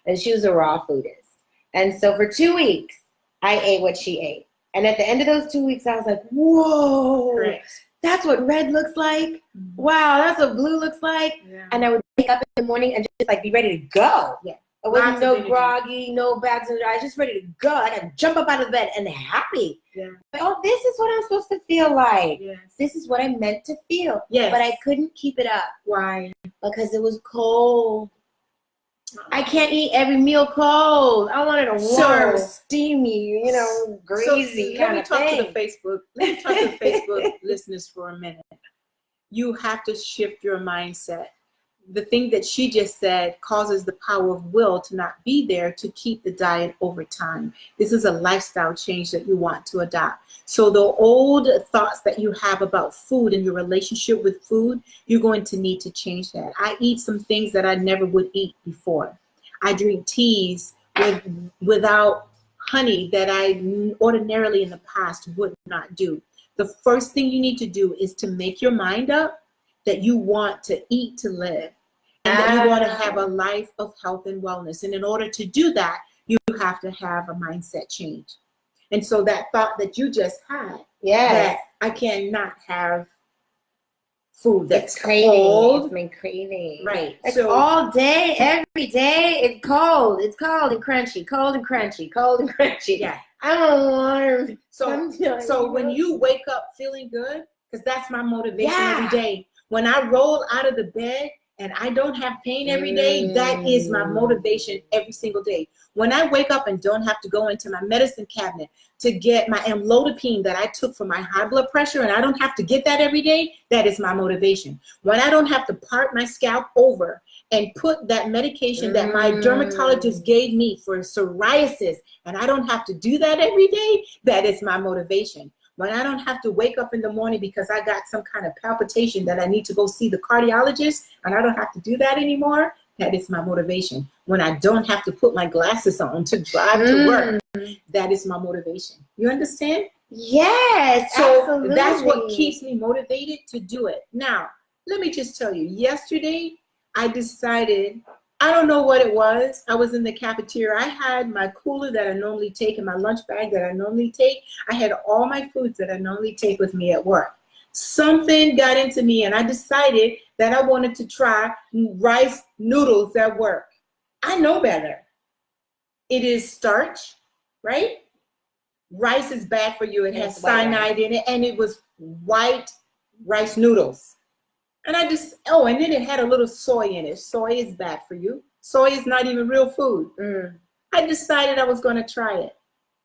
and she was a raw foodist. And so for 2 weeks, I ate what she ate. And at the end of those 2 weeks, I was like, whoa, Correct. that's what red looks like. Mm-hmm. Wow, that's what blue looks like. Yeah. And I would wake up in the morning and just like be ready to go. Yeah. I wasn't Lots of no energy. groggy, no bags in the eyes, just ready to go. I got to jump up out of bed and happy. Yeah. Oh, this is what I'm supposed to feel like. Yes. This is what I meant to feel. Yes. But I couldn't keep it up. Why? Because it was cold. I can't eat every meal cold. I wanted a warm, steamy, greasy kind of thing. Let me talk to the Facebook listeners for a minute. You have to shift your mindset. The thing that she just said causes the power of will to not be there to keep the diet over time. This is a lifestyle change that you want to adopt. So the old thoughts that you have about food and your relationship with food, you're going to need to change that. I eat some things that I never would eat before. I drink teas without honey that I ordinarily in the past would not do. The first thing you need to do is to make your mind up that you want to eat to live, and that you want to have a life of health and wellness. And in order to do that, you have to have a mindset change. And so that thought that you just had, that I cannot have food that's cold. It's my craving. Right. It's So all day, every day. It's cold. It's cold and crunchy. Cold and crunchy. Cold and crunchy. yeah. I'm alarmed. So when you wake up feeling good, because that's my motivation Yeah. every day. When I roll out of the bed and I don't have pain every day, that is my motivation every single day. When I wake up and don't have to go into my medicine cabinet to get my amlodipine that I took for my high blood pressure, and I don't have to get that every day, that is my motivation. When I don't have to part my scalp over and put that medication that my dermatologist gave me for psoriasis, and I don't have to do that every day, that is my motivation. When I don't have to wake up in the morning because I got some kind of palpitation that I need to go see the cardiologist, and I don't have to do that anymore, that is my motivation. When I don't have to put my glasses on to drive to work, that is my motivation. You understand? Yes, so absolutely. That's what keeps me motivated to do it. Now, let me just tell you, yesterday I decided, I don't know what it was. I was in the cafeteria. I had my cooler that I normally take and my lunch bag that I normally take. I had all my foods that I normally take with me at work. Something got into me and I decided that I wanted to try rice noodles at work. I know better. It is starch, right? Rice is bad for you. It has cyanide in it, and it was white rice noodles. And I just, and then it had a little soy in it. Soy is bad for you. Soy is not even real food. I decided I was going to try it.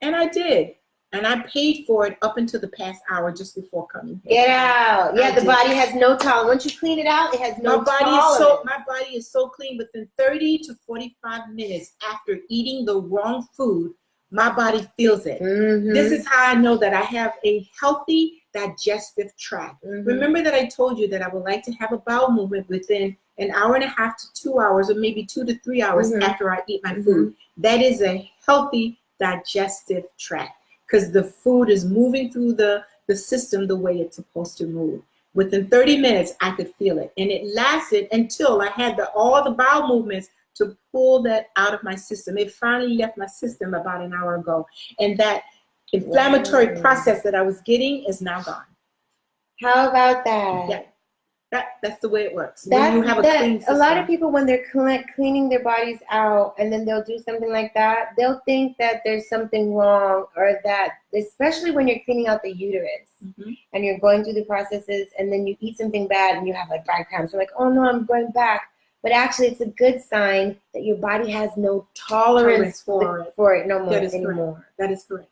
And I did. And I paid for it up until the past hour just before coming here. Get out. Yeah, the body has no tolerance. Once you clean it out, it has no tolerance. My body is so clean. Within 30 to 45 minutes after eating the wrong food, my body feels it. This is how I know that I have a healthy digestive tract. Remember that I told you that I would like to have a bowel movement within an hour and a half to 2 hours, or maybe 2 to 3 hours after I eat my food. That is a healthy digestive tract, because the food is moving through the system the way it's supposed to move. Within 30 minutes, I could feel it. And it lasted until I had all the bowel movements to pull that out of my system. It finally left my system about an hour ago. And that inflammatory process that I was getting is now gone. How about that? Yeah. That's the way it works. When you have a clean system. A lot of people, when they're cleaning their bodies out and then they'll do something like that, they'll think that there's something wrong, or that, especially when you're cleaning out the uterus and you're going through the processes, and then you eat something bad and you have like bad cramps. You're like, oh no, I'm going back. But actually, it's a good sign that your body has no tolerance for it no more anymore. That is correct.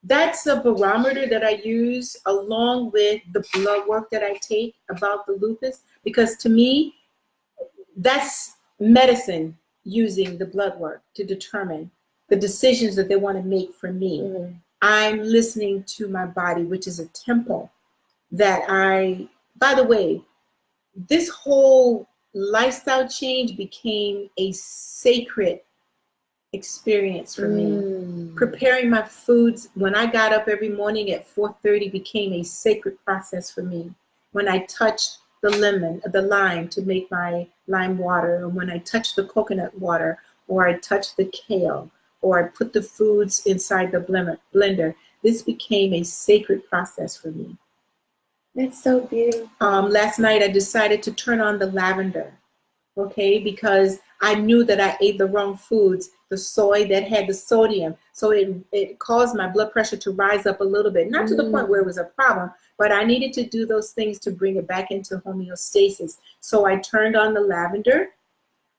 That's a barometer that I use along with the blood work that I take about the lupus, because to me, that's medicine using the blood work to determine the decisions that they want to make for me. I'm listening to my body, which is a temple by the way, this whole lifestyle change became a sacred experience for me. Preparing my foods when I got up every morning at 4:30 became a sacred process for me. When I touched the lime to make my lime water, and when I touched the coconut water, or I touched the kale, or I put the foods inside the blender, this became a sacred process for me. That's so beautiful. Last night I decided to turn on the lavender, okay, because I knew that I ate the wrong foods, the soy that had the sodium. So it caused my blood pressure to rise up a little bit, not to the point where it was a problem, but I needed to do those things to bring it back into homeostasis. So I turned on the lavender.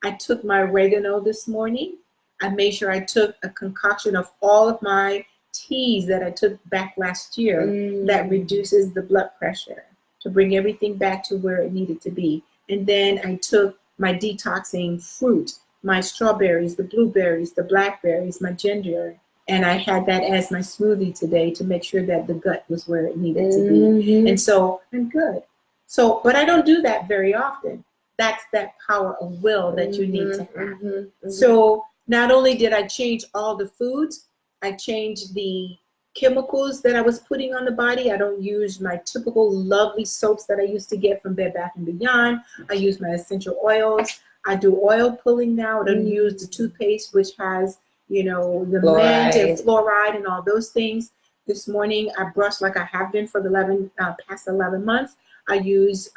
I took my oregano this morning. I made sure I took a concoction of all of my teas that I took back last year that reduces the blood pressure to bring everything back to where it needed to be. And then I took my detoxing fruit, my strawberries, the blueberries, the blackberries, my ginger, and I had that as my smoothie today to make sure that the gut was where it needed to be. And so I'm good. So, but I don't do that very often. That's that power of will that you need to have. So not only did I change all the foods, I changed the chemicals that I was putting on the body. I don't use my typical lovely soaps that I used to get from Bed Bath & Beyond. I use my essential oils. I do oil pulling now. I don't use the toothpaste, which has, you know, the mint and fluoride and all those things. This morning I brushed like I have been for the past 11 months. I use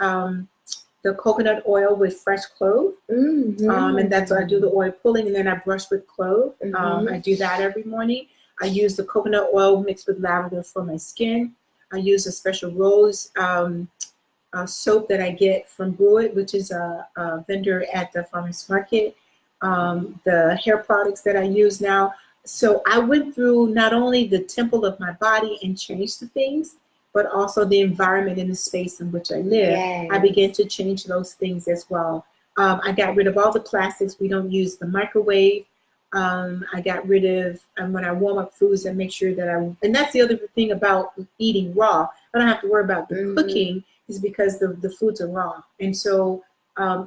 the coconut oil with fresh clove, and that's what I do, the oil pulling, and then I brush with clove. I do that every morning. I use the coconut oil mixed with lavender for my skin. I use a special rose soap that I get from Brew It, which is a vendor at the farmer's market. The hair products that I use now. So I went through not only the temple of my body and changed the things, but also the environment and the space in which I live. Yes. I began to change those things as well. I got rid of all the plastics. We don't use the microwave. I got rid of, when I warm up foods, I make sure that and that's the other thing about eating raw. I don't have to worry about the cooking, is because the foods are raw. And so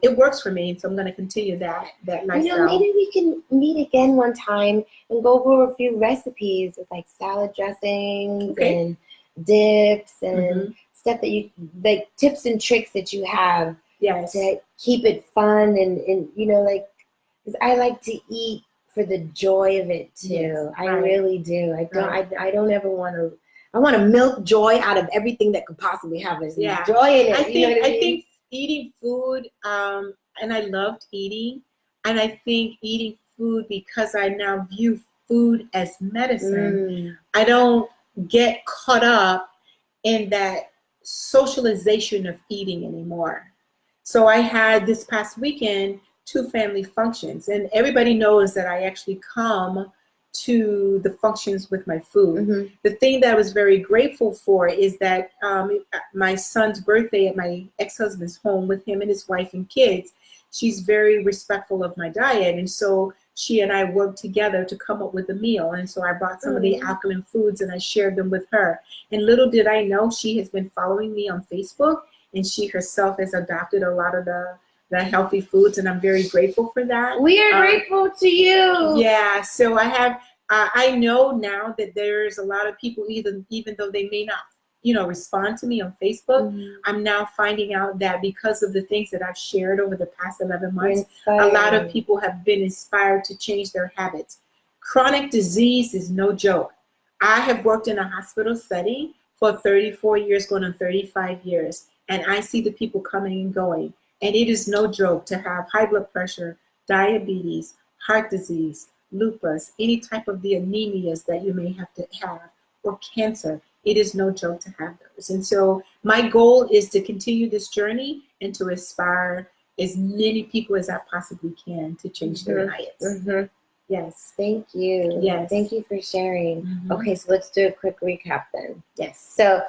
it works for me. And so I'm going to continue that lifestyle. You know, maybe we can meet again one time and go over a few recipes with like salad dressings and dips and stuff that you, like tips and tricks that you have to keep it fun and you know, like, because I like to eat for the joy of it too. Yes, I really do. I don't ever want to. I want to milk joy out of everything that could possibly have joy in it. I think eating food, and I loved eating, and I think eating food, because I now view food as medicine. I don't get caught up in that socialization of eating anymore. So I had this past weekend 2 family functions, and everybody knows that I actually come to the functions with my food. The thing that I was very grateful for is that my son's birthday at my ex-husband's home with him and his wife and kids, she's very respectful of my diet, and so she and I worked together to come up with a meal. And so I brought some of the alkaline foods and I shared them with her. And little did I know, she has been following me on Facebook, and she herself has adopted a lot of the healthy foods, and I'm very grateful for that. We are grateful to you. Yeah, so I know now that there's a lot of people, even though they may not, you know, respond to me on Facebook, I'm now finding out that because of the things that I've shared over the past 11 months, a lot of people have been inspired to change their habits. Chronic disease is no joke. I have worked in a hospital setting for 34 years, going on 35 years, and I see the people coming and going. And it is no joke to have high blood pressure, diabetes, heart disease, lupus, any type of the anemias that you may have to have, or cancer. It is no joke to have those. And so my goal is to continue this journey and to inspire as many people as I possibly can to change their diets. Yes. Thank you. Yes. Thank you for sharing. Okay, so let's do a quick recap then. Yes. So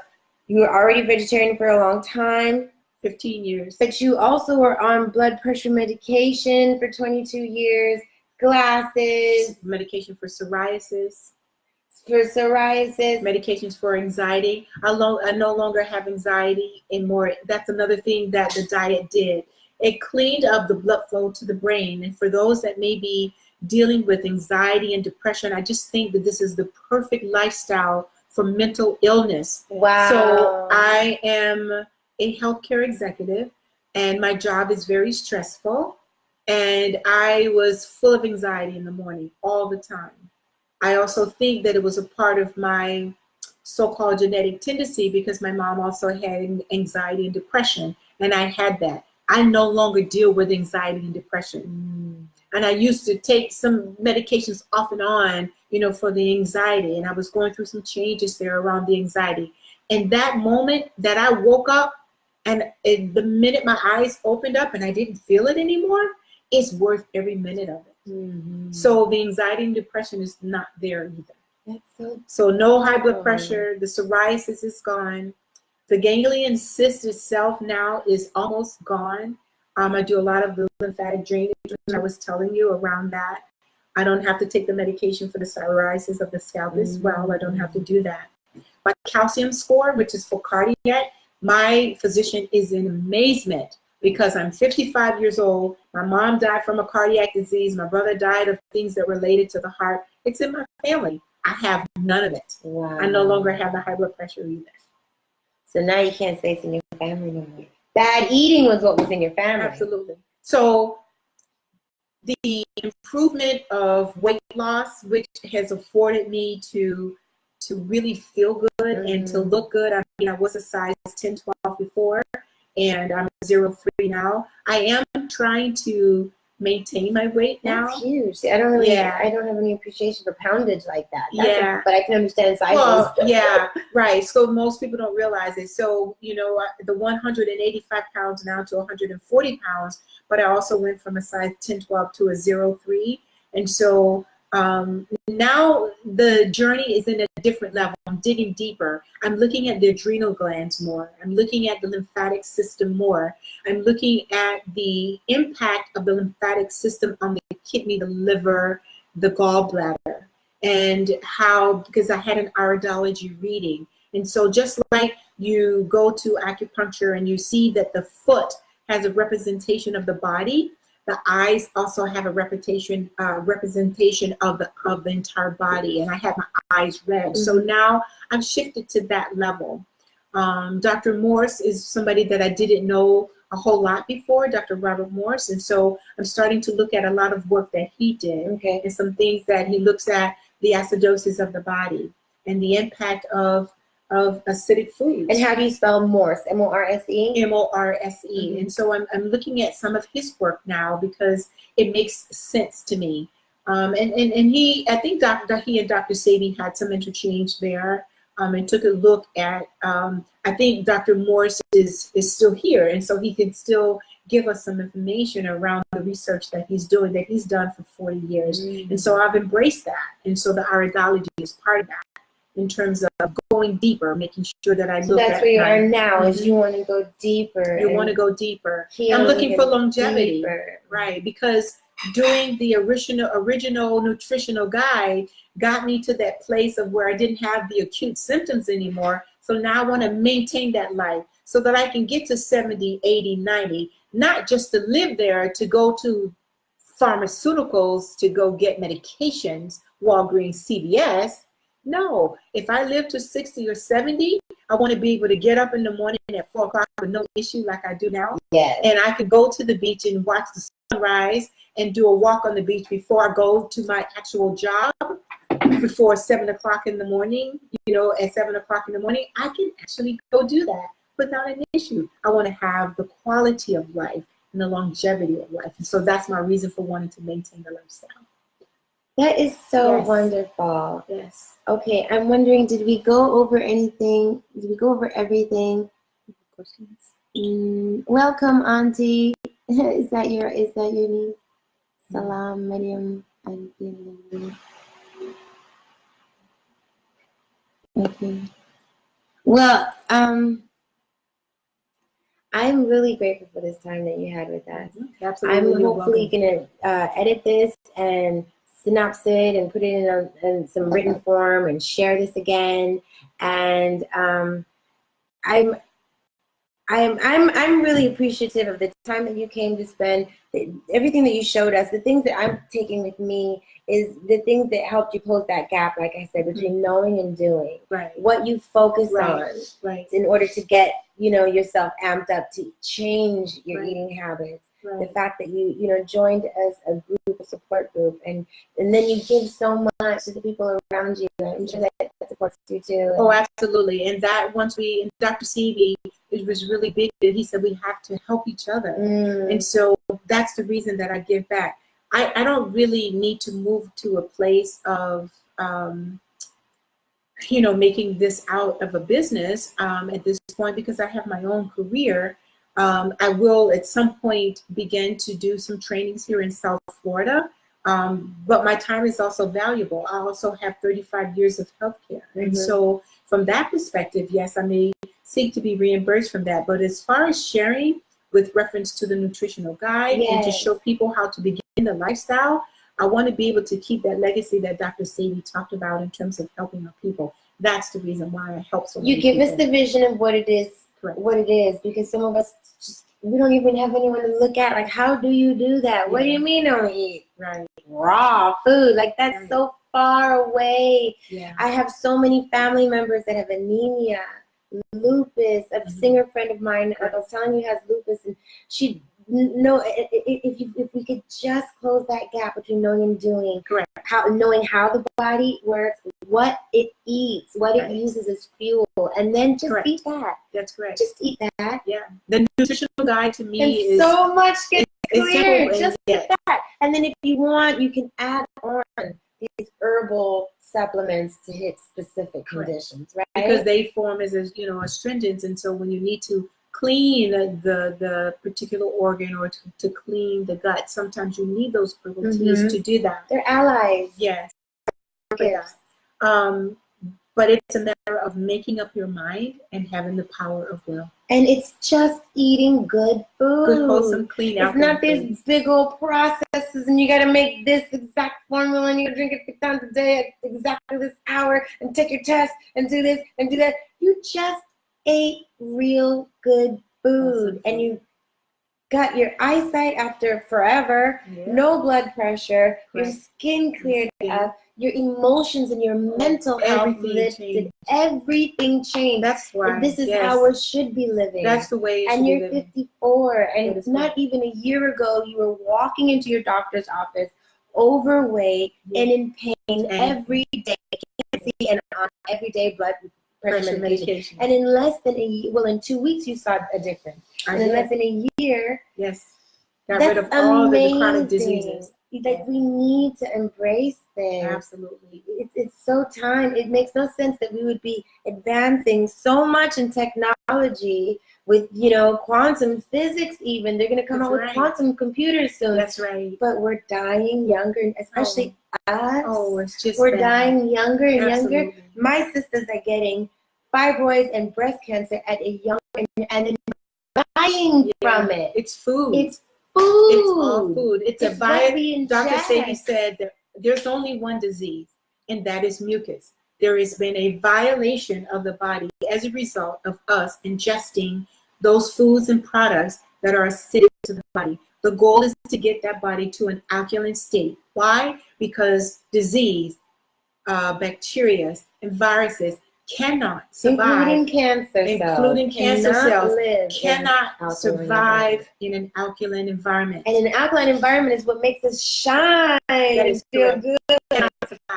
you were already vegetarian for a long time. 15 years. But you also were on blood pressure medication for 22 years, glasses. Medication for psoriasis. For psoriasis. Medications for anxiety. I no longer have anxiety anymore. That's another thing that the diet did. It cleaned up the blood flow to the brain. And for those that may be dealing with anxiety and depression, I just think that this is the perfect lifestyle for mental illness. Wow. So I am a healthcare executive, and my job is very stressful. And I was full of anxiety in the morning all the time. I also think that it was a part of my so-called genetic tendency because my mom also had anxiety and depression, and I had that. I no longer deal with anxiety and depression. And I used to take some medications off and on, you know, for the anxiety, and I was going through some changes there around the anxiety. And that moment that I woke up, and the minute my eyes opened up and I didn't feel it anymore, it's worth every minute of it. So the anxiety and depression is not there either. So no high blood pressure. The psoriasis is gone. The ganglion cyst itself now is almost gone. I do a lot of the lymphatic drainage, which I was telling you around that. I don't have to take the medication for the psoriasis of the scalp as well. I don't have to do that. My calcium score, which is for cardiac, my physician is in amazement because I'm 55 years old. My mom died from a cardiac disease. My brother died of things that related to the heart. It's in my family. I have none of it. Wow. I no longer have the high blood pressure either. So now you can't say it's in your family no more. Bad eating was what was in your family. Absolutely. So the improvement of weight loss, which has afforded me to really feel good and to look good. I mean, I was a size 10, 12 before, and I'm 0.3 now. I am trying to maintain my weight now. That's huge. I don't really, I don't have any appreciation for poundage like that. But I can understand sizes. Well, yeah, right. So most people don't realize it. So, you know, the 185 pounds now to 140 pounds, but I also went from a size 10, 12 to a 0.3. And so now the journey is in a different level. I'm digging deeper. I'm looking at the adrenal glands more. I'm looking at the lymphatic system more. I'm looking at the impact of the lymphatic system on the kidney, the liver, the gallbladder, and how, because I had an iridology reading. And so just like you go to acupuncture and you see that the foot has a representation of the body, the eyes also have a representation of the entire body, and I had my eyes read. So now I've shifted to that level. Dr. Morse is somebody that I didn't know a whole lot before, Dr. Robert Morse, and so I'm starting to look at a lot of work that he did, and some things that he looks at the acidosis of the body and the impact of acidic foods. And how do you spell Morse? M-O-R-S-E? M-O-R-S-E. And so I'm looking at some of his work now because it makes sense to me. And he, I think he and Dr. Sabi had some interchange there, and took a look at, I think Dr. Morse is still here, and so he can still give us some information around the research that he's doing, that he's done for 40 years. And so I've embraced that. And so the iridology is part of that, in terms of going deeper, making sure that I look at. That's where you are now, is you want to go deeper. You want to go deeper. I'm looking for longevity, right? Because doing the original nutritional guide got me to that place of where I didn't have the acute symptoms anymore. So now I want to maintain that life so that I can get to 70, 80, 90, not just to live there, to go to pharmaceuticals, to go get medications, Walgreens, CVS. No, if I live to 60 or 70, I want to be able to get up in the morning at 4 o'clock with no issue like I do now. Yes. And I could go to the beach and watch the sunrise and do a walk on the beach before I go to my actual job before 7 o'clock in the morning. You know, at 7 o'clock in the morning, I can actually go do that without an issue. I want to have the quality of life and the longevity of life. And so that's my reason for wanting to maintain the lifestyle. That is so wonderful. Yes. Okay, I'm wondering, did we go over anything? Did we go over everything? Questions? Welcome, Auntie. Is that your name? Salam, Mariam. Okay. Well, I'm really grateful for this time that you had with us. Absolutely. I'm hopefully going to edit this and synopsis it and put it in some written form and share this again. And I'm really appreciative of the time that you came to spend, everything that you showed us. The things that I'm taking with me is the things that helped you close that gap, like I said, between knowing and doing. Right. What you focus on in order to get, yourself amped up to change your eating habits. The fact that you joined as a group, a support group, and then you give so much to the people around you. I'm sure that supports you too. Oh, absolutely. And that Dr. Seavey, it was really big that he said we have to help each other. And so that's the reason that I give back. I don't really need to move to a place of, making this out of a business at this point, because I have my own career. I will at some point begin to do some trainings here in South Florida, but my time is also valuable. I also have 35 years of healthcare. And so from that perspective, yes, I may seek to be reimbursed from that. But as far as sharing with reference to the nutritional guide and to show people how to begin the lifestyle, I want to be able to keep that legacy that Dr. Sadie talked about in terms of helping our people. That's the reason why I help so many people. You give us the vision of what it is. Correct. What it is, because some of us we don't even have anyone to look at. Like, how do you do that? What do you mean don't eat raw food? Like, that's so far away. I have so many family members that have anemia, lupus. A singer friend of mine, I was telling you, has lupus, and she if we could just close that gap between knowing and doing, knowing how the body works, what it eats, what it uses as fuel, and then just eat that. That's correct. Just eat that. Yeah. The nutritional guide to me is so much gets clear. Simple, just eat that. And then if you want, you can add on these herbal supplements to hit specific conditions, right? Because they form as astringents, and so when you need to clean the particular organ or to clean the gut, sometimes you need those herbal teas to do that. They're allies. Yes. But it's a matter of making up your mind and having the power of will. And it's just eating good food. Good, wholesome, clean out. It's not these big old processes and you got to make this exact formula and you got to drink it 3 times a day at exactly this hour and take your test and do this and do that. You just ate real good food and you got your eyesight after forever, no blood pressure, your skin cleared up, your emotions and your mental health lifted, everything changed. That's why. This is how we should be living. That's the way it and should you're be living. 54, and it's not even a year ago you were walking into your doctor's office overweight and in pain every day, and on everyday blood pressure medication. And in less than in 2 weeks you saw a difference. And in less than a year, got rid of all the chronic diseases. Like, we need to embrace this. Absolutely. It's so time. It makes no sense that we would be advancing so much in technology with, quantum physics even. They're going to come out with quantum computers soon. That's right. But we're dying younger, especially us. Oh, it's just we're dying younger and younger. My sisters are getting fibroids and breast cancer at a young and then dying from it. It's food. It's food. It's all food. It's a virus. Dr. Sadie said that there's only one disease, and that is mucus. There has been a violation of the body as a result of us ingesting those foods and products that are acidic to the body. The goal is to get that body to an alkaline state. Why? Because disease, bacteria, and viruses cannot survive, including cancer cells, cannot survive in an alkaline environment. And an alkaline environment is what makes us shine and feel good.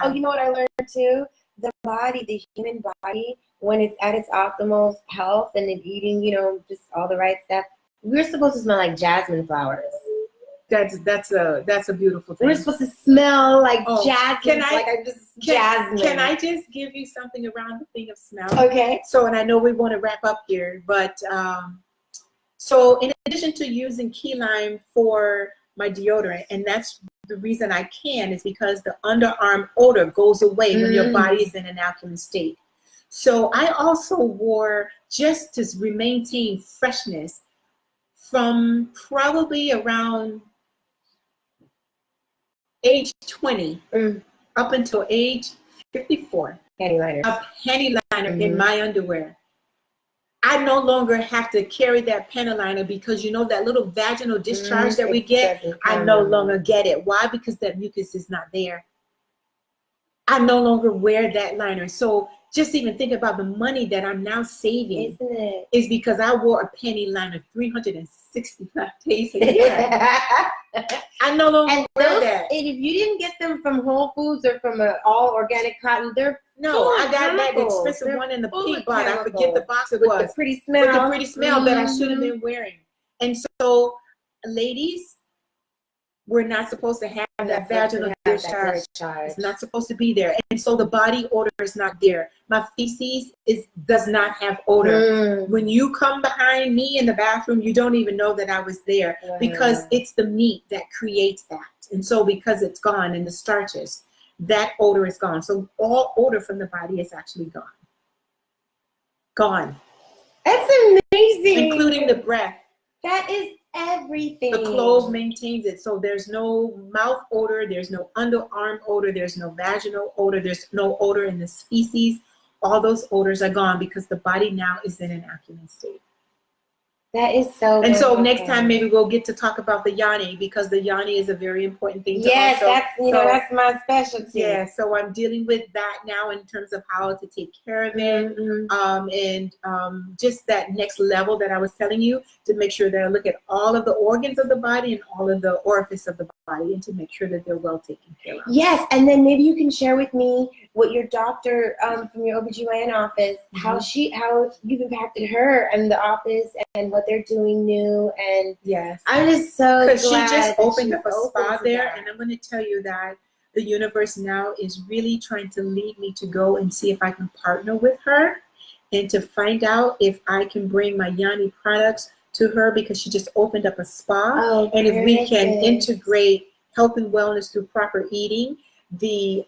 Oh, you know what I learned too? The body, the human body, when it's at its optimal health and it's eating, just all the right stuff, we're supposed to smell like jasmine flowers. That's a beautiful thing. We're supposed to smell like jasmine. Jasmine. Can I just give you something around the thing of smell? Okay. So, and I know we want to wrap up here, but so in addition to using key lime for my deodorant, and that's the reason I can, is because the underarm odor goes away when your body is in an alkaline state. So I also wore, just to maintain freshness, from probably around age 20 up until age 54. Panty liner. A panty liner in my underwear. I no longer have to carry that panty liner because you know that little vaginal discharge that we get, I no longer get it. Why? Because that mucus is not there. I no longer wear that liner. So just even think about the money that I'm now saving. Isn't it? Is because I wore a panty liner 365 days a year. I no longer wear that. And if you didn't get them from Whole Foods or from an all organic cotton, they're I got that expensive one in the pink bottle. I forget the box it was. With the pretty smell. With the pretty smell that I should have been wearing. And so, ladies, we're not supposed to have that vaginal discharge. It's not supposed to be there. And so the body odor is not there. My feces does not have odor. When you come behind me in the bathroom, you don't even know that I was there because it's the meat that creates that. And so because it's gone and the starches, that odor is gone. So all odor from the body is actually gone. Gone. That's amazing. Including the breath. That is everything. The clothes maintains it. So there's no mouth odor, there's no underarm odor, there's no vaginal odor, there's no odor in the feces. All those odors are gone because the body now is in an alkaline state. That is so And so next time maybe we'll get to talk about the yoni because the yoni is a very important thing to also. That's my specialty. Yeah, so I'm dealing with that now in terms of how to take care of it, and just that next level that I was telling you to make sure that I look at all of the organs of the body and all of the orifices of the body and to make sure that they're well taken care of. Yes, and then maybe you can share with me what your doctor from your OBGYN office, how you've impacted her and the office and what they're doing new. And yes, I'm just so glad because she just opened up a spa there, and I'm going to tell you that the universe now is really trying to lead me to go and see if I can partner with her and to find out if I can bring my yoni products to her because she just opened up a spa. And if we can integrate health and wellness through proper eating, the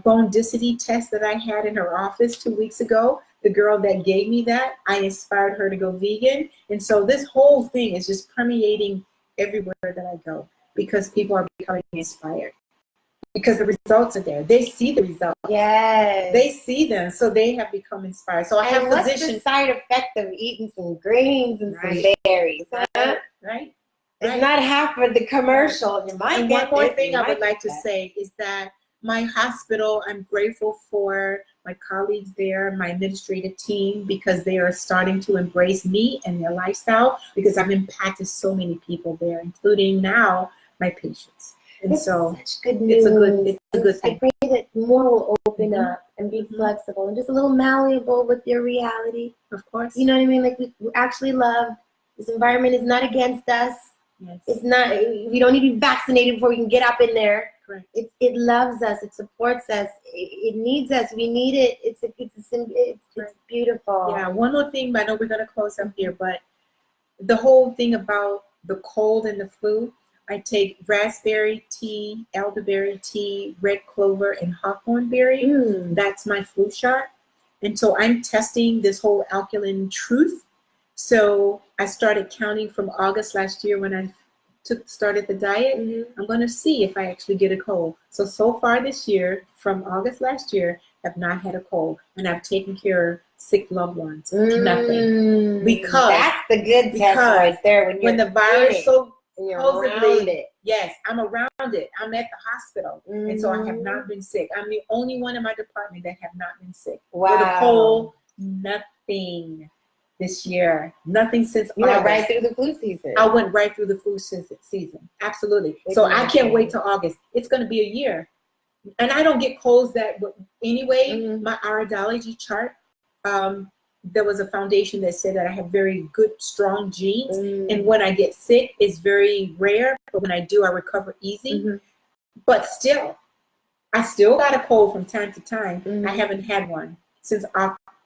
bone density test that I had in her office 2 weeks ago, the girl that gave me that, I inspired her to go vegan. And so this whole thing is just permeating everywhere that I go because people are becoming inspired. Because the results are there. They see the results. Yes. They see them, so they have become inspired. So I have what's physicians. the side effect of eating some greens and some berries? Right. It's not half of the commercial. You might and get one more this, thing you I might would like get to that. say is that my hospital, I'm grateful for my colleagues there, my administrative team, because they are starting to embrace me and their lifestyle because I've impacted so many people there, including now my patients. And it's so such good news. it's a good thing. I pray that more will open up and be flexible and just a little malleable with your reality. Of course. You know what I mean? Like we actually love this environment is not against us. Yes. It's not. We don't need to be vaccinated before we can get up in there. Correct. It loves us. It supports us. It needs us. We need it. It's beautiful. Yeah. One more thing, but I know we're going to close up here. But the whole thing about the cold and the flu, I take raspberry tea, elderberry tea, red clover, and hawthorn berry. That's my flu shot. And so I'm testing this whole alkaline truth. So I started counting from August last year when I started the diet. I'm going to see if I actually get a cold. So far this year, from August last year, I've not had a cold. And I've taken care of sick loved ones. Nothing. Because that's the good test right there. When the virus supposedly, yes, I'm around it. I'm at the hospital. And so I have not been sick. I'm the only one in my department that have not been sick. Wow. With a cold, nothing this year. Nothing since you August. went right through the flu season. I went right through the flu season. Absolutely. So I can't wait till August. It's going to be a year. And I don't get colds that anyway. My iridology chart, there was a foundation that said that I have very good, strong genes. And when I get sick, it's very rare. But when I do, I recover easy. But still, I still got a cold from time to time. I haven't had one since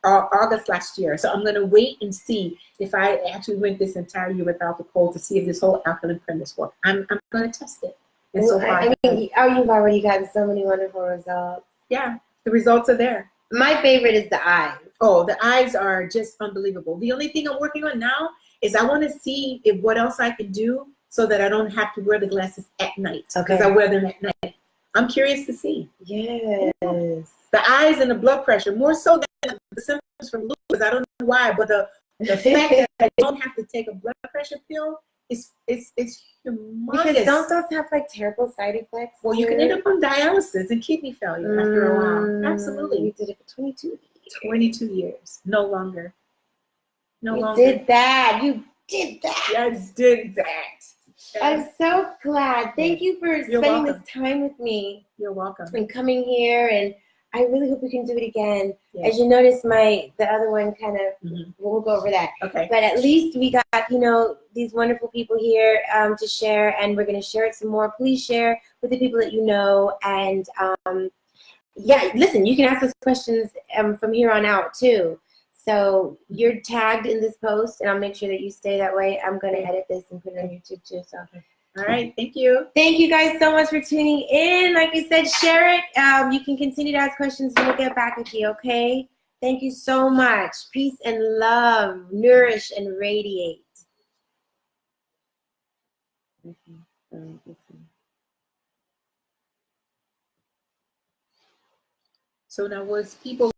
August last year. So I'm going to wait and see if I actually went this entire year without the cold to see if this whole alkaline premise works. I'm going to test it. And so far, you've already gotten so many wonderful results. Yeah, the results are there. My favorite is the eyes. Oh, the eyes are just unbelievable. The only thing I'm working on now is I want to see what else I can do so that I don't have to wear the glasses at night because I wear them at night. I'm curious to see. Yes. The eyes and the blood pressure, more so than the symptoms from lupus. I don't know why, but the fact that I don't have to take a blood pressure pill is humongous. Because don't those have like terrible side effects? Well, you can end up on dialysis and kidney failure after a while. Absolutely. You did it for 22 years. 22 years. No longer. No you longer. did that. You did that. Yes, did that. I'm so glad. Thank you for You're spending welcome. this time with me You're welcome. and coming here. And I really hope we can do it again. Yeah. As you notice, the other one kind of, we'll go over that. Okay. But at least we got, these wonderful people here to share, and we're going to share it some more. Please share with the people that you know. And yeah, listen, you can ask us questions from here on out too. So you're tagged in this post, and I'll make sure that you stay that way. I'm going to edit this and put it on YouTube too. So. All right. Thank you. Thank you guys so much for tuning in. Like we said, share it. You can continue to ask questions, and we'll get back with you, okay? Thank you so much. Peace and love. Nourish and radiate. So now was people